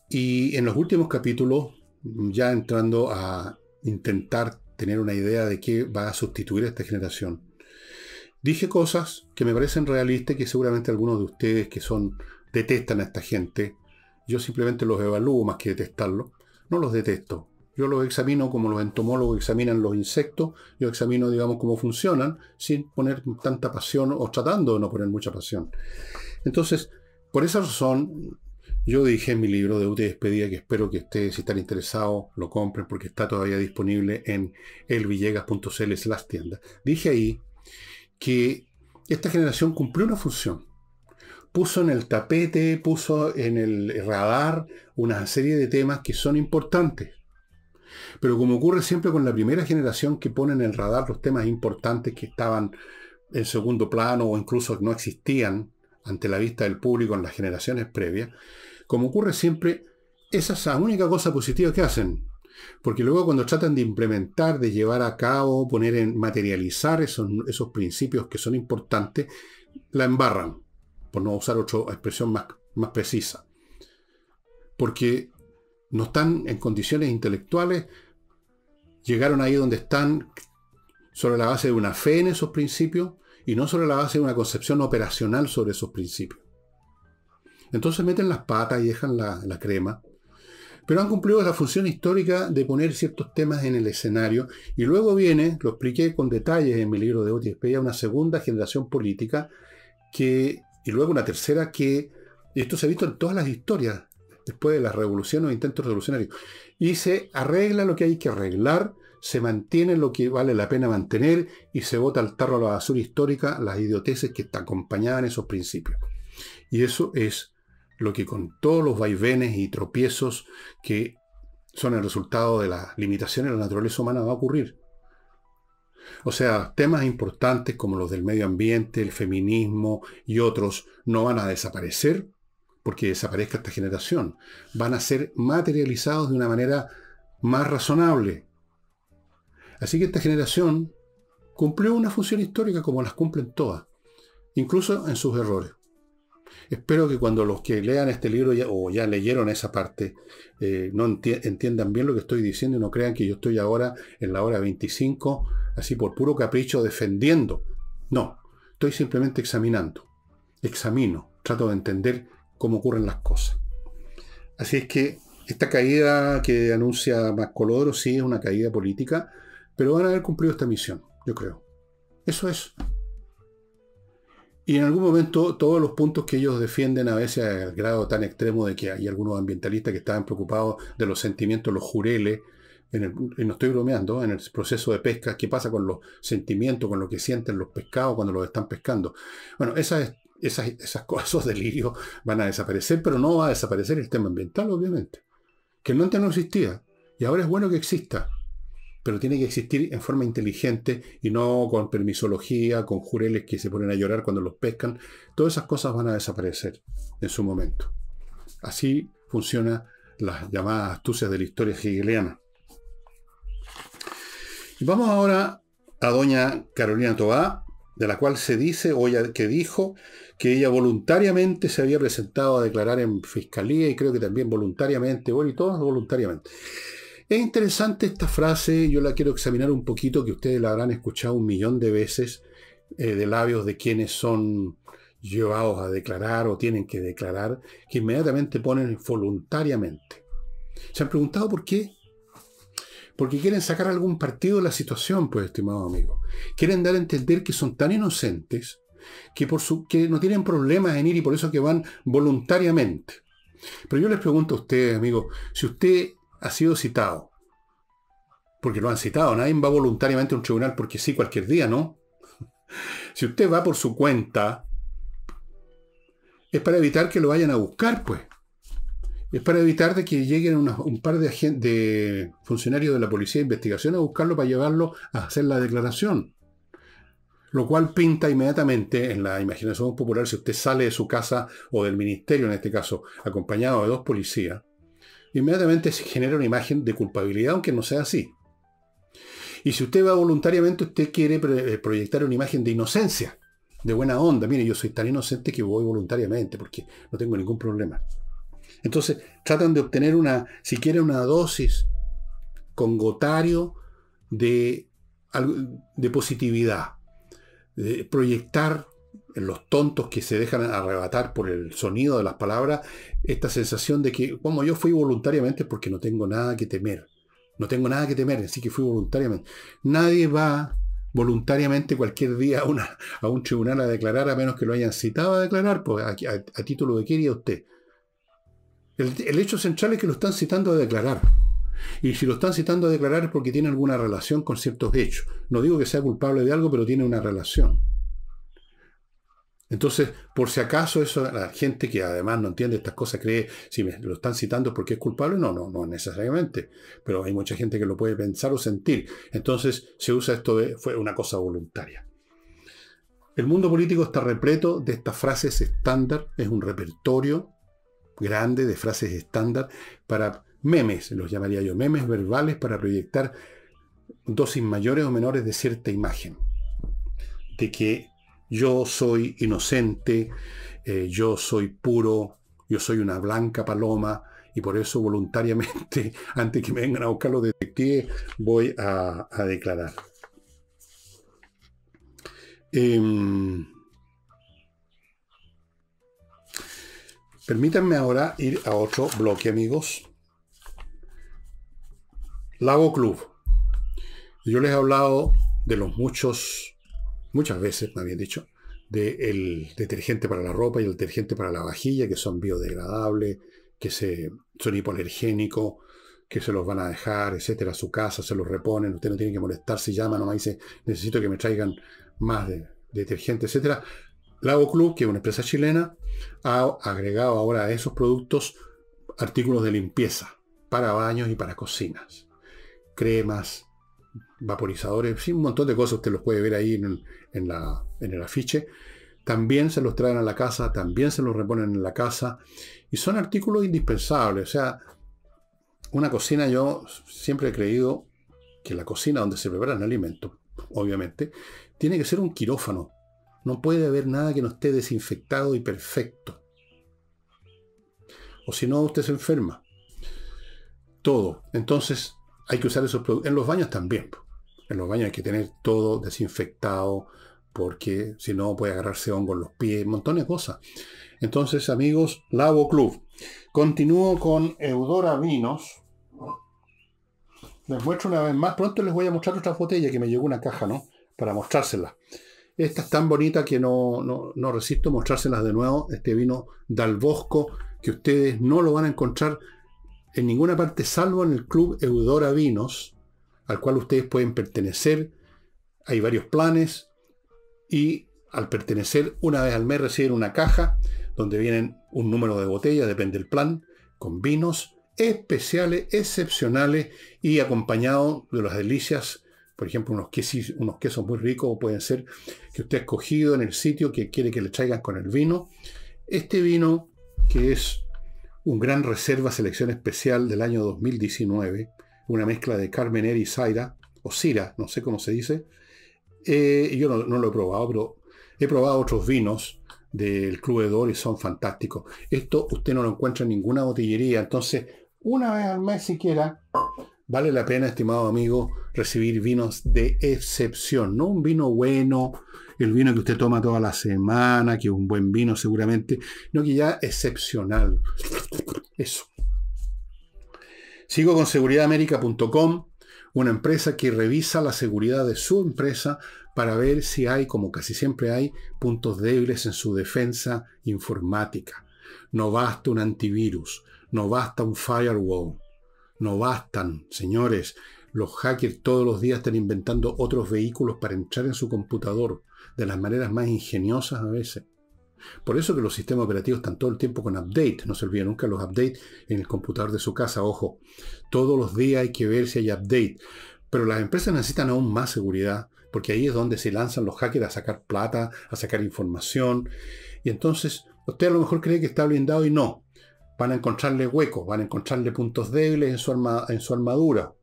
y en los últimos capítulos, ya entrando a intentar tener una idea de qué va a sustituir a esta generación, dije cosas que me parecen realistas y que seguramente algunos de ustedes que detestan a esta gente, yo simplemente los evalúo más que detestarlos, no los detesto. Yo los examino como los entomólogos examinan los insectos, yo examino, digamos, cómo funcionan, sin poner tanta pasión o tratando de no poner mucha pasión. Entonces, por esa razón, yo dije en mi libro Debut y Despedida, que espero que ustedes, si están interesados, lo compren, porque está todavía disponible en elvillegas.cl/tienda. Dije ahí que esta generación cumplió una función. Puso en el tapete, puso en el radar una serie de temas que son importantes. Pero como ocurre siempre con la primera generación que pone en el radar los temas importantes que estaban en segundo plano o incluso no existían ante la vista del público en las generaciones previas, como ocurre siempre, esa es la única cosa positiva que hacen. Porque luego cuando tratan de implementar, de llevar a cabo, materializar esos principios que son importantes, la embarran, por no usar otra expresión más precisa. Porque no están en condiciones intelectuales, llegaron ahí donde están sobre la base de una fe en esos principios y no sobre la base de una concepción operacional sobre esos principios. Entonces meten las patas y dejan la crema, pero han cumplido la función histórica de poner ciertos temas en el escenario y luego viene, lo expliqué con detalles en mi libro de Debut y Despedida, una segunda generación política y luego una tercera y esto se ha visto en todas las historias después de las revoluciones o intentos revolucionarios, y se arregla lo que hay que arreglar, se mantiene lo que vale la pena mantener y se bota al tarro a la basura histórica las idioteces que acompañaban esos principios. Y eso es lo que con todos los vaivenes y tropiezos que son el resultado de las limitaciones de la naturaleza humana va a ocurrir. O sea, temas importantes como los del medio ambiente, el feminismo y otros no van a desaparecer porque desaparezca esta generación. Van a ser materializados de una manera más razonable. Así que esta generación cumplió una función histórica como las cumplen todas, incluso en sus errores. Espero que cuando los que lean este libro o ya leyeron esa parte, no entiendan bien lo que estoy diciendo y no crean que yo estoy ahora en la hora 25, así por puro capricho, defendiendo. No, estoy simplemente examinando. Examino, trato de entender cómo ocurren las cosas. Así es que esta caída que anuncia Marco Lodoro sí es una caída política, pero van a haber cumplido esta misión, yo creo. Eso es. Y en algún momento todos los puntos que ellos defienden, a veces al grado tan extremo de que hay algunos ambientalistas que estaban preocupados de los sentimientos, los jureles, y no estoy bromeando, en el proceso de pesca, qué pasa con los sentimientos, con lo que sienten los pescados cuando los están pescando. Bueno, esas cosas, esos delirios van a desaparecer, pero no va a desaparecer el tema ambiental, obviamente. Que antes no existía, y ahora es bueno que exista. Pero tiene que existir en forma inteligente y no con permisología, con jureles que se ponen a llorar cuando los pescan. Todas esas cosas van a desaparecer en su momento. Así funcionan las llamadas astucias de la historia hegeliana. Y vamos ahora a doña Carolina Toá, de la cual se dice, o ella que dijo, que ella voluntariamente se había presentado a declarar en fiscalía, y creo que también voluntariamente, bueno, y todos voluntariamente. Es interesante esta frase, yo la quiero examinar un poquito, que ustedes la habrán escuchado 1.000.000 de veces, de labios de quienes son llevados a declarar o tienen que declarar, que inmediatamente ponen voluntariamente. ¿Se han preguntado por qué? Porque quieren sacar algún partido de la situación, pues, estimado amigo. Quieren dar a entender que son tan inocentes que no tienen problemas en ir y por eso que van voluntariamente. Pero yo les pregunto a ustedes, amigos, si usted ha sido citado, porque lo han citado, nadie va voluntariamente a un tribunal porque sí cualquier día, ¿no? Si usted va por su cuenta, es para evitar que lo vayan a buscar, pues. Es para evitar de que lleguen un par de funcionarios de la policía de investigación a buscarlo para llevarlo a hacer la declaración. Lo cual pinta inmediatamente en la imaginación popular, si usted sale de su casa o del ministerio, en este caso, acompañado de 2 policías, inmediatamente se genera una imagen de culpabilidad, aunque no sea así. Y si usted va voluntariamente, usted quiere proyectar una imagen de inocencia, de buena onda. Mire, yo soy tan inocente que voy voluntariamente porque no tengo ningún problema. Entonces tratan de obtener siquiera una dosis con gotario de positividad, de proyectar en los tontos que se dejan arrebatar por el sonido de las palabras esta sensación de que, como yo fui voluntariamente porque no tengo nada que temer. No tengo nada que temer, así que fui voluntariamente. Nadie va voluntariamente cualquier día a un tribunal a declarar, a menos que lo hayan citado a declarar, pues a título de qué iría usted. El hecho central es que lo están citando a declarar. Y si lo están citando a declarar es porque tiene alguna relación con ciertos hechos. No digo que sea culpable de algo, pero tiene una relación. Entonces, por si acaso, la gente que además no entiende estas cosas cree, si lo están citando es porque es culpable, no necesariamente. Pero hay mucha gente que lo puede pensar o sentir. Entonces, se usa fue una cosa voluntaria. El mundo político está repleto de estas frases estándar, es un repertorio grande de frases estándar para memes, los llamaría yo, memes verbales para proyectar dosis mayores o menores de cierta imagen. De que yo soy inocente, yo soy puro, yo soy una blanca paloma y por eso voluntariamente, antes que me vengan a buscar los detectives, voy a declarar. Permítanme ahora ir a otro bloque, amigos. Lago Club. Yo les he hablado de los muchas veces, me habían dicho, del detergente para la ropa y el detergente para la vajilla, que son biodegradables, que son hipoalergénicos, que se los van a dejar, etcétera, a su casa, se los reponen, usted no tiene que molestar si llama, nomás dice, necesito que me traigan más de detergente, etcétera. Lago Club, que es una empresa chilena, ha agregado ahora a esos productos artículos de limpieza para baños y para cocinas. Cremas, vaporizadores, sí, un montón de cosas, usted los puede ver ahí en el afiche. También se los traen a la casa, también se los reponen en la casa. Y son artículos indispensables. O sea, una cocina, yo siempre he creído que la cocina donde se preparan alimentos, obviamente, tiene que ser un quirófano. No puede haber nada que no esté desinfectado y perfecto. O si no, usted se enferma. Todo. Entonces, hay que usar esos productos. En los baños también. En los baños hay que tener todo desinfectado, porque si no puede agarrarse hongo en los pies, un montón de cosas. Entonces, amigos, Lago Club. Continúo con Eudora Vinos. Les muestro una vez más. Pronto les voy a mostrar otra botella que me llegó una caja, ¿no? Para mostrárselas. Esta es tan bonita que no resisto mostrárselas de nuevo. Este vino Dal Bosco, que ustedes no lo van a encontrar en ninguna parte, salvo en el Club Eudora Vinos, al cual ustedes pueden pertenecer. Hay varios planes y al pertenecer, una vez al mes reciben una caja donde vienen un número de botellas, depende del plan, con vinos especiales, excepcionales y acompañado de las delicias. Por ejemplo, unos quesos muy ricos pueden ser que usted ha escogido en el sitio que quiere que le traigan con el vino. Este vino, que es un Gran Reserva selección especial del año 2019, una mezcla de Carmener y Syrah, o Syrah, no sé cómo se dice. Yo no lo he probado, pero he probado otros vinos del Club Edor y son fantásticos. Esto usted no lo encuentra en ninguna botillería, entonces una vez al mes siquiera vale la pena, estimado amigo, recibir vinos de excepción, no un vino bueno, el vino que usted toma toda la semana, que es un buen vino seguramente, no, que ya excepcional. Eso. Sigo con seguridadamerica.com, una empresa que revisa la seguridad de su empresa para ver si hay, como casi siempre hay, puntos débiles en su defensa informática. No basta un antivirus, no basta un firewall, no bastan, señores. Los hackers todos los días están inventando otros vehículos para entrar en su computador de las maneras más ingeniosas a veces. Por eso que los sistemas operativos están todo el tiempo con update. No se olviden nunca los updates en el computador de su casa. Ojo, todos los días hay que ver si hay update. Pero las empresas necesitan aún más seguridad, porque ahí es donde se lanzan los hackers a sacar plata, a sacar información. Y entonces, usted a lo mejor cree que está blindado y no. Van a encontrarle huecos, van a encontrarle puntos débiles en su armadura.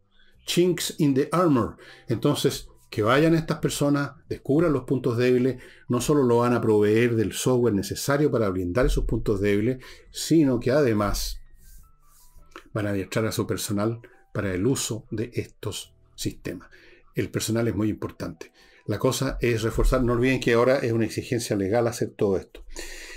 Chinks in the armor. Entonces, que vayan estas personas, descubran los puntos débiles, no solo lo van a proveer del software necesario para blindar esos puntos débiles, sino que además van a adiestrar a su personal para el uso de estos sistemas. El personal es muy importante. La cosa es reforzar, no olviden que ahora es una exigencia legal hacer todo esto.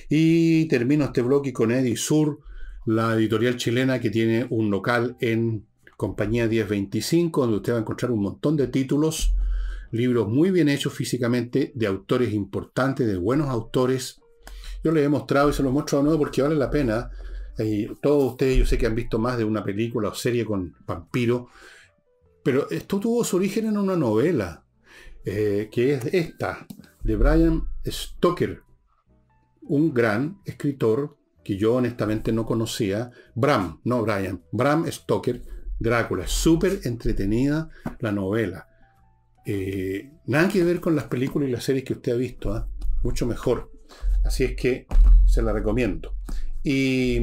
Y termino este bloque con Edisur, la editorial chilena que tiene un local en Compañía 1025, donde usted va a encontrar un montón de títulos, libros muy bien hechos físicamente, de autores importantes, de buenos autores. Yo les he mostrado y se los muestro de nuevo porque vale la pena. Todos ustedes yo sé que han visto más de una película o serie con vampiro, pero esto tuvo su origen en una novela, que es esta, de Bram Stoker, un gran escritor que yo honestamente no conocía. Bram, no Brian, Bram Stoker, Drácula. Es súper entretenida la novela. Nada que ver con las películas y las series que usted ha visto, ¿eh? Mucho mejor. Así es que se la recomiendo. Y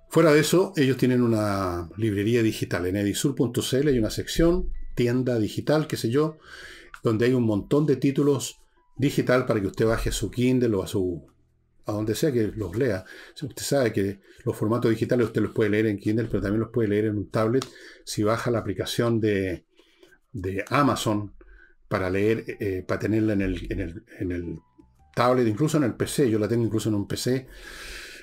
fuera de eso, ellos tienen una librería digital. En edisur.cl hay una sección, tienda digital, qué sé yo, donde hay un montón de títulos digital para que usted baje a su Kindle o a donde sea que los lea. Usted sabe que los formatos digitales usted los puede leer en Kindle, pero también los puede leer en un tablet si baja la aplicación de Amazon para leer, para tenerla en el tablet, incluso en el PC. Yo la tengo incluso en un PC.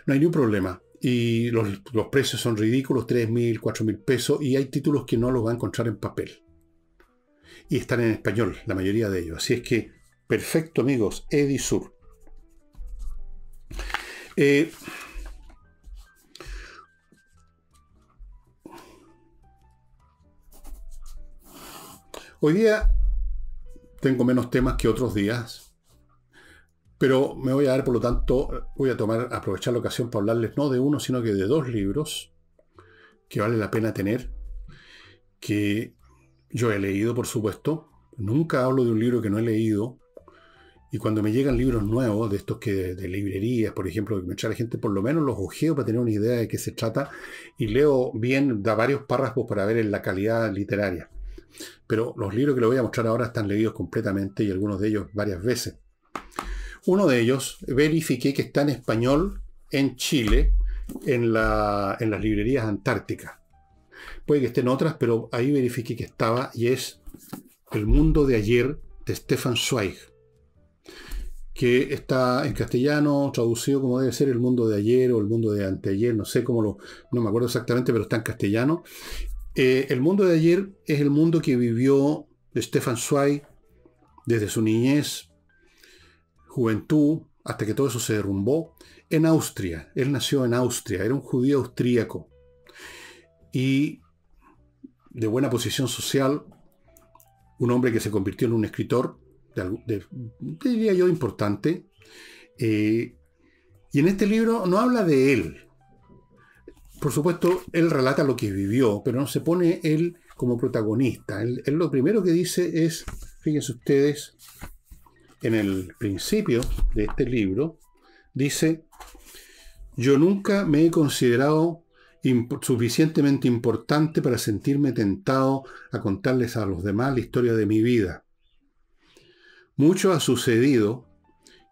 No hay ningún problema. Y los precios son ridículos, 3.000, 4.000 pesos, y hay títulos que no los va a encontrar en papel. Y están en español, la mayoría de ellos. Así es que, perfecto, amigos, Edisur. Hoy día tengo menos temas que otros días, pero me voy a dar, por lo tanto, voy a aprovechar la ocasión para hablarles no de uno, sino que de dos libros que vale la pena tener, que yo he leído, por supuesto. Nunca hablo de un libro que no he leído. Y cuando me llegan libros nuevos, de estos que de librerías, por ejemplo, que me echa la gente, por lo menos los ojeo para tener una idea de qué se trata, y leo bien, da varios párrafos para ver en la calidad literaria. Pero los libros que les voy a mostrar ahora están leídos completamente, y algunos de ellos varias veces. Uno de ellos, verifiqué que está en español en Chile, en las librerías antárticas. Puede que estén otras, pero ahí verifiqué que estaba, y es El mundo de ayer, de Stefan Zweig, que está en castellano, traducido como debe ser El mundo de ayer o El mundo de anteayer, no sé cómo no me acuerdo exactamente, pero está en castellano. El mundo de ayer es el mundo que vivió Stefan Zweig desde su niñez, juventud, hasta que todo eso se derrumbó, en Austria. Él nació en Austria, era un judío austríaco y de buena posición social, un hombre que se convirtió en un escritor, diría yo, importante. Y en este libro no habla de él. Por supuesto, él relata lo que vivió, pero no se pone él como protagonista. Él lo primero que dice es, fíjense ustedes, en el principio de este libro, dice: yo nunca me he considerado suficientemente importante para sentirme tentado a contarles a los demás la historia de mi vida. Mucho ha sucedido,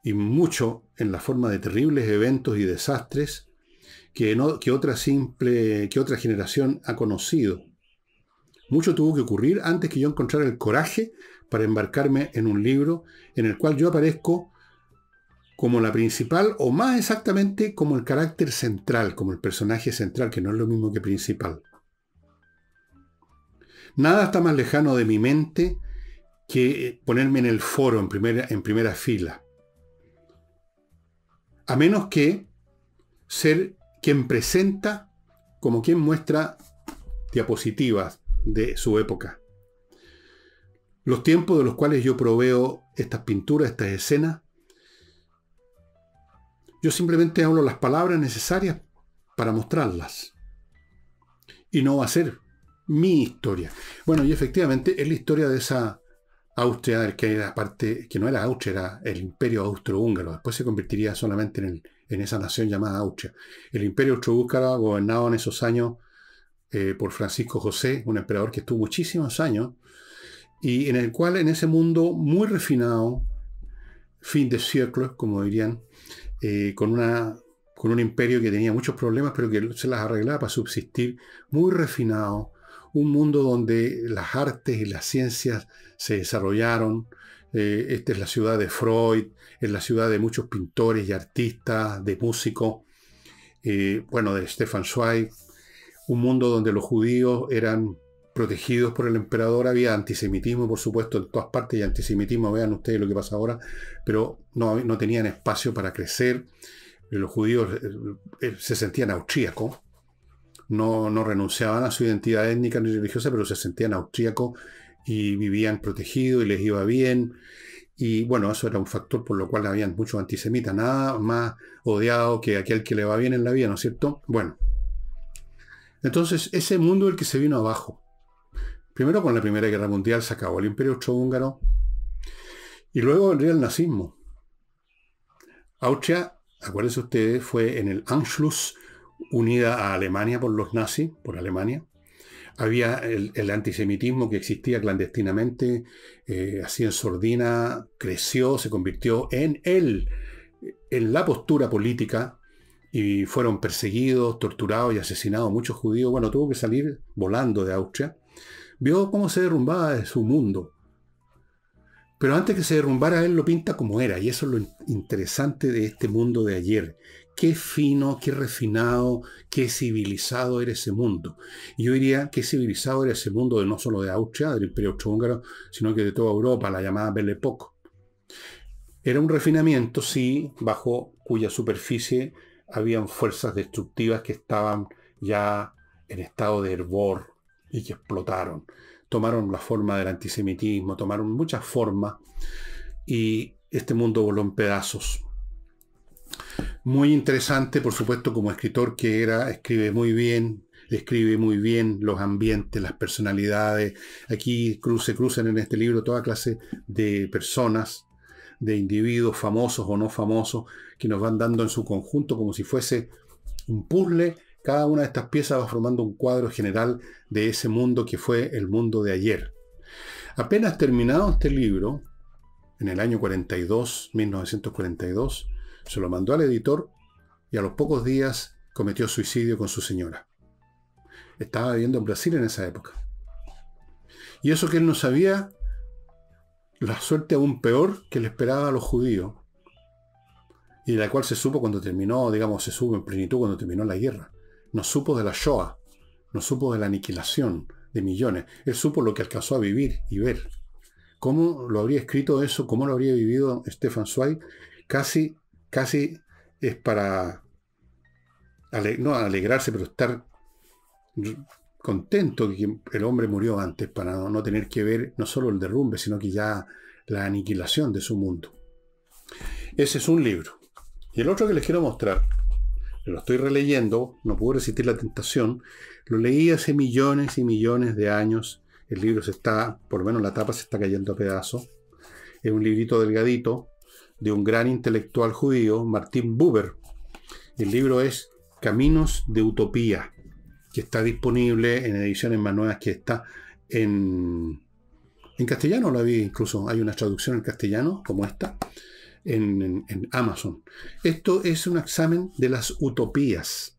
y mucho en la forma de terribles eventos y desastres que otra generación ha conocido. Mucho tuvo que ocurrir antes que yo encontrara el coraje para embarcarme en un libro en el cual yo aparezco como la principal, o más exactamente como el carácter central, como el personaje central, que no es lo mismo que principal. Nada está más lejano de mi mente que ponerme en el foro, en primera fila. A menos que ser quien presenta como quien muestra diapositivas de su época. Los tiempos de los cuales yo proveo estas pinturas, estas escenas, yo simplemente hablo las palabras necesarias para mostrarlas. Y no va a ser mi historia. Bueno, y efectivamente es la historia de esa Austria, que era parte, que no era Austria, era el Imperio Austrohúngaro. Después se convertiría solamente en esa nación llamada Austria. El Imperio Austrohúngaro gobernado en esos años por Francisco José, un emperador que estuvo muchísimos años, y en el cual, en ese mundo muy refinado, fin de siglo, como dirían, con un imperio que tenía muchos problemas, pero que se las arreglaba para subsistir, muy refinado, un mundo donde las artes y las ciencias se desarrollaron. Esta es la ciudad de Freud, es la ciudad de muchos pintores y artistas, de músicos, de Stefan Zweig, un mundo donde los judíos eran protegidos por el emperador. Había antisemitismo, por supuesto, en todas partes, y antisemitismo, vean ustedes lo que pasa ahora, pero no tenían espacio para crecer. Los judíos se sentían austríacos, no renunciaban a su identidad étnica ni religiosa, pero se sentían austríacos y vivían protegidos y les iba bien. Y bueno, eso era un factor por lo cual habían muchos antisemitas, nada más odiado que aquel que le va bien en la vida, ¿no es cierto? Bueno, entonces ese mundo es el que se vino abajo. Primero, con la Primera Guerra Mundial se acabó el Imperio Austrohúngaro y luego vendría el nazismo. Austria, acuérdense ustedes, fue en el Anschluss unida a Alemania por los nazis, por Alemania. Había el antisemitismo que existía clandestinamente, así en sordina, creció, se convirtió en la postura política, y fueron perseguidos, torturados y asesinados muchos judíos. Bueno, tuvo que salir volando de Austria. Vio cómo se derrumbaba de su mundo. Pero antes que se derrumbara, él lo pinta como era. Y eso es lo interesante de este mundo de ayer. Qué fino, qué refinado, qué civilizado era ese mundo. Y yo diría qué civilizado era ese mundo no solo de Austria, del Imperio Austrohúngaro, sino que de toda Europa, la llamada Belle Époque. Era un refinamiento, sí, bajo cuya superficie habían fuerzas destructivas que estaban ya en estado de hervor y que explotaron. Tomaron la forma del antisemitismo, tomaron muchas formas, y este mundo voló en pedazos. Muy interesante, por supuesto, como escritor que era, escribe muy bien los ambientes, las personalidades. Aquí se cruzan en este libro toda clase de personas, de individuos famosos o no famosos, que nos van dando en su conjunto como si fuese un puzzle. Cada una de estas piezas va formando un cuadro general de ese mundo que fue el mundo de ayer. Apenas terminado este libro, en el año 1942, se lo mandó al editor y a los pocos días cometió suicidio con su señora. Estaba viviendo en Brasil en esa época. Y eso que él no sabía, la suerte aún peor que le esperaba a los judíos, y de la cual se supo cuando terminó, se supo en plenitud cuando terminó la guerra. No supo de la Shoah, no supo de la aniquilación de millones. Él supo lo que alcanzó a vivir y ver. ¿Cómo lo habría escrito eso? ¿Cómo lo habría vivido Stefan Zweig? Casi es para, no alegrarse, pero estar contento que el hombre murió antes, para no tener que ver no solo el derrumbe, sino que ya la aniquilación de su mundo. Ese es un libro. Y el otro que les quiero mostrar, lo estoy releyendo, no puedo resistir la tentación, lo leí hace millones y millones de años. El libro por lo menos la tapa se está cayendo a pedazos. Es un librito delgadito, de un gran intelectual judío, Martin Buber. El libro es Caminos de Utopía, que está disponible en ediciones más nuevas, que está en castellano, la vi incluso, hay una traducción en castellano como esta, en Amazon. Esto es un examen de las utopías.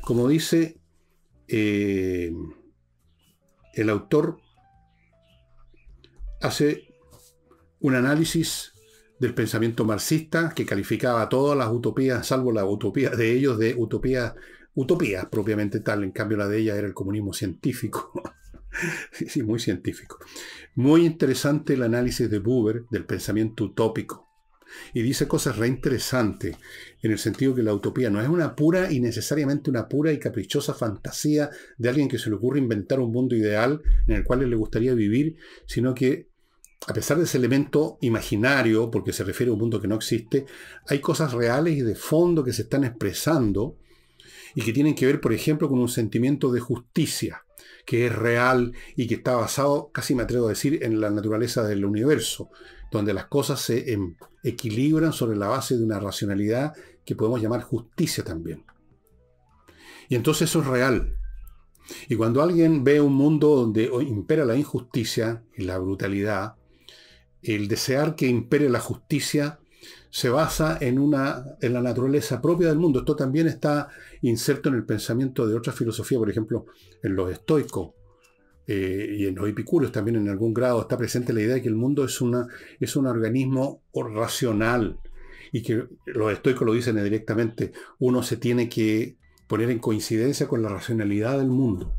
Como dice el autor, hace un análisis del pensamiento marxista que calificaba todas las utopías, salvo la utopía de ellos, de utopías propiamente tal. En cambio, la de ella era el comunismo científico. Sí, muy científico. Muy interesante el análisis de Buber del pensamiento utópico. Y dice cosas re interesantes, en el sentido que la utopía no es una pura y necesariamente una pura y caprichosa fantasía de alguien que se le ocurre inventar un mundo ideal en el cual le gustaría vivir, sino que, a pesar de ese elemento imaginario, porque se refiere a un mundo que no existe, hay cosas reales y de fondo que se están expresando y que tienen que ver, por ejemplo, con un sentimiento de justicia, que es real y que está basado, casi me atrevo a decir, en la naturaleza del universo, donde las cosas se equilibran sobre la base de una racionalidad que podemos llamar justicia también. Y entonces eso es real. Y cuando alguien ve un mundo donde impera la injusticia y la brutalidad, el desear que impere la justicia se basa en la naturaleza propia del mundo. Esto también está inserto en el pensamiento de otra filosofía, por ejemplo, en los estoicos y en los epicúreos también en algún grado está presente la idea de que el mundo es un organismo racional y que los estoicos lo dicen directamente, uno se tiene que poner en coincidencia con la racionalidad del mundo.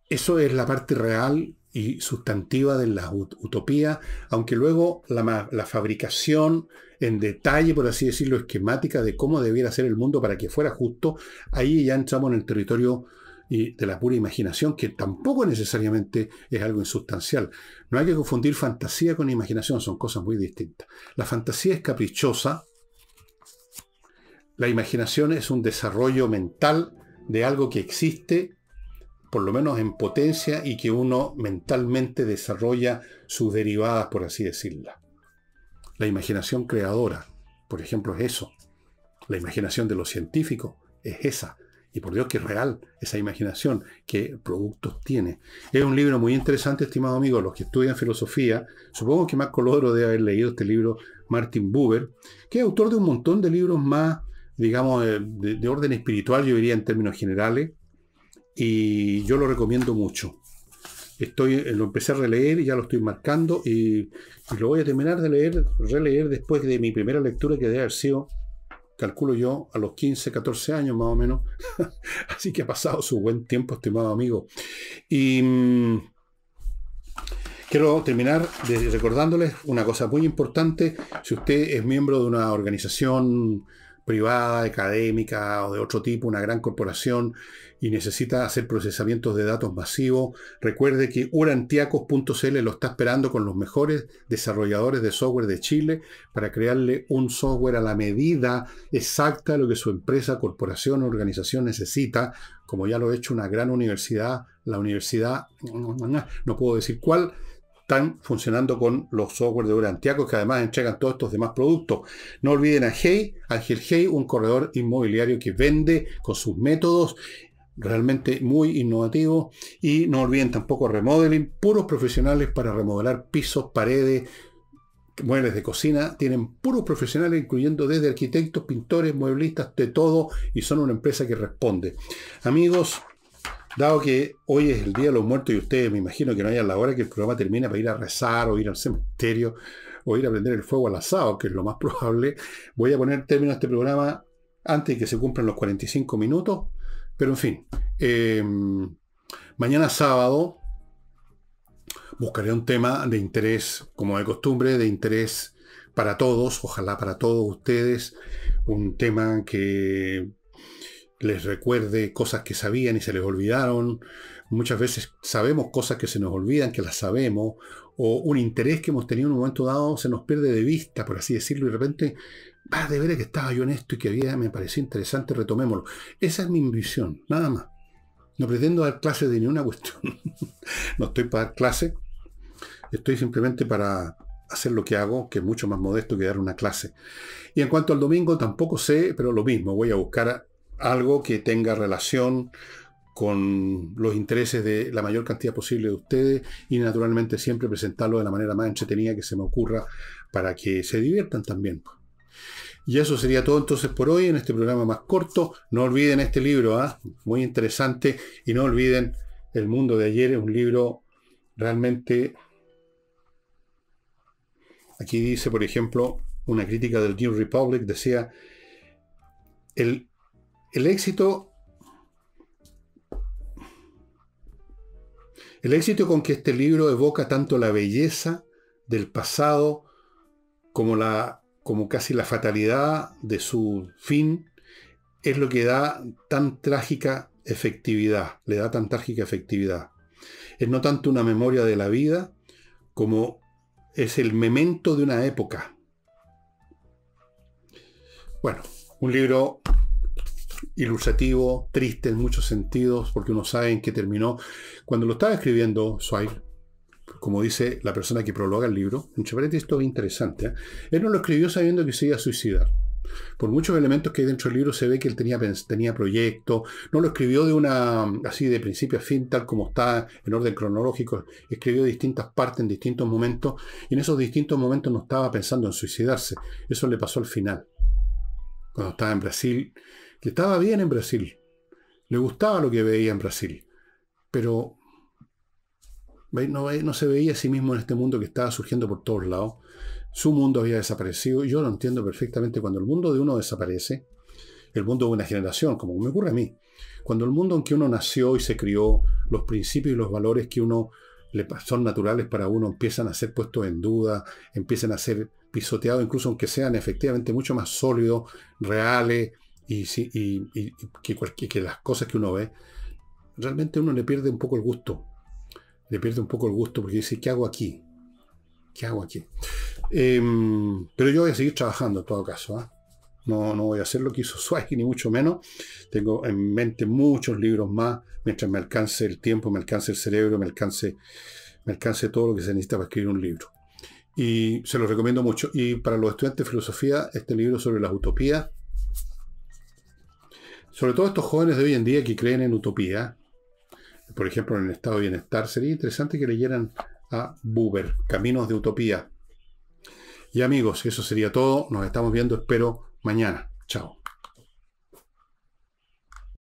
Eso es la parte real y sustantiva de la utopía, aunque luego la fabricación en detalle, por así decirlo, esquemática de cómo debiera ser el mundo para que fuera justo, ahí ya entramos en el territorio de la pura imaginación, que tampoco necesariamente es algo insustancial. No hay que confundir fantasía con imaginación, son cosas muy distintas. La fantasía es caprichosa, la imaginación es un desarrollo mental de algo que existe, por lo menos en potencia, y que uno mentalmente desarrolla sus derivadas, por así decirla. La imaginación creadora, por ejemplo, es eso. La imaginación de los científicos es esa. Y por Dios que es real esa imaginación, qué productos tiene. Es un libro muy interesante, estimado amigo. Los que estudian filosofía, supongo que Marco Lodro debe haber leído este libro, Martin Buber, que es autor de un montón de libros más, digamos, de orden espiritual, yo diría en términos generales. Y yo lo recomiendo mucho. Lo empecé a releer y ya lo estoy marcando y lo voy a terminar de releer después de mi primera lectura, que debe haber sido, calculo yo, a los 15, 14 años más o menos. Así que ha pasado su buen tiempo, estimado amigo. Y quiero terminar recordándoles una cosa muy importante. Si usted es miembro de una organización privada, académica o de otro tipo, una gran corporación, y necesita hacer procesamientos de datos masivos, recuerde que urantiacos.cl lo está esperando con los mejores desarrolladores de software de Chile para crearle un software a la medida exacta de lo que su empresa, corporación o organización necesita, como ya lo ha hecho una gran universidad, la universidad, no puedo decir cuál, están funcionando con los software de Urantiacos, que además entregan todos estos demás productos. No olviden a Ángel Hey, un corredor inmobiliario que vende con sus métodos realmente muy innovativos. Y no olviden tampoco Remodeling, puros profesionales para remodelar pisos, paredes, muebles de cocina. Tienen puros profesionales, incluyendo desde arquitectos, pintores, mueblistas, de todo, y son una empresa que responde. Amigos, dado que hoy es el Día de los Muertos y ustedes me imagino que no hayan la hora que el programa termine para ir a rezar o ir al cementerio o ir a prender el fuego al asado, que es lo más probable, voy a poner término a este programa antes de que se cumplan los 45 minutos. Pero en fin, mañana sábado buscaré un tema de interés, como de costumbre, de interés para todos, ojalá para todos ustedes, un tema que les recuerde cosas que sabían y se les olvidaron. Muchas veces sabemos cosas que se nos olvidan, que las sabemos, o un interés que hemos tenido en un momento dado se nos pierde de vista, por así decirlo, y de repente, de veras que estaba yo en esto y que me pareció interesante, retomémoslo. Esa es mi ambición, nada más. No pretendo dar clases de ninguna cuestión. No estoy para dar clases, estoy simplemente para hacer lo que hago, que es mucho más modesto que dar una clase. Y en cuanto al domingo, tampoco sé, pero lo mismo, voy a buscar algo que tenga relación con los intereses de la mayor cantidad posible de ustedes y naturalmente siempre presentarlo de la manera más entretenida que se me ocurra para que se diviertan también. Y eso sería todo entonces por hoy en este programa más corto. No olviden este libro, muy interesante, y no olviden El mundo de ayer, es un libro realmente... Aquí dice, por ejemplo, una crítica del New Republic, decía, el éxito con que este libro evoca tanto la belleza del pasado como casi la fatalidad de su fin, es lo que da tan trágica efectividad, le da tan trágica efectividad. Es no tanto una memoria de la vida, como es el memento de una época. Bueno, un libro ilustrativo, triste en muchos sentidos, porque uno sabe en qué terminó. Cuando lo estaba escribiendo Zweig, como dice la persona que prologa el libro, entre paréntesis, esto es interesante, él no lo escribió sabiendo que se iba a suicidar. Por muchos elementos que hay dentro del libro se ve que él tenía proyecto, no lo escribió así de principio a fin, tal como está en orden cronológico, escribió distintas partes en distintos momentos, y en esos distintos momentos no estaba pensando en suicidarse. Eso le pasó al final, cuando estaba en Brasil, que estaba bien en Brasil, le gustaba lo que veía en Brasil, pero no se veía a sí mismo en este mundo que estaba surgiendo por todos lados. Su mundo había desaparecido, y yo lo entiendo perfectamente. Cuando el mundo de uno desaparece, el mundo de una generación, como me ocurre a mí, cuando el mundo en que uno nació y se crió, los principios y los valores que son naturales para uno empiezan a ser puestos en duda, empiezan a ser pisoteados, incluso aunque sean efectivamente mucho más sólidos, reales, y que las cosas que uno ve, realmente uno le pierde un poco el gusto. Le pierde un poco el gusto porque dice, ¿qué hago aquí? ¿Qué hago aquí? Pero yo voy a seguir trabajando en todo caso. No voy a hacer lo que hizo Zweig, ni mucho menos. Tengo en mente muchos libros más, mientras me alcance el tiempo, me alcance el cerebro, me alcance todo lo que se necesita para escribir un libro. Y se lo recomiendo mucho. Y para los estudiantes de filosofía, este libro sobre las utopías, sobre todo estos jóvenes de hoy en día que creen en utopía, por ejemplo en el estado de bienestar, sería interesante que leyeran a Buber, Caminos de Utopía. Y amigos, eso sería todo. Nos estamos viendo, espero, mañana. Chao.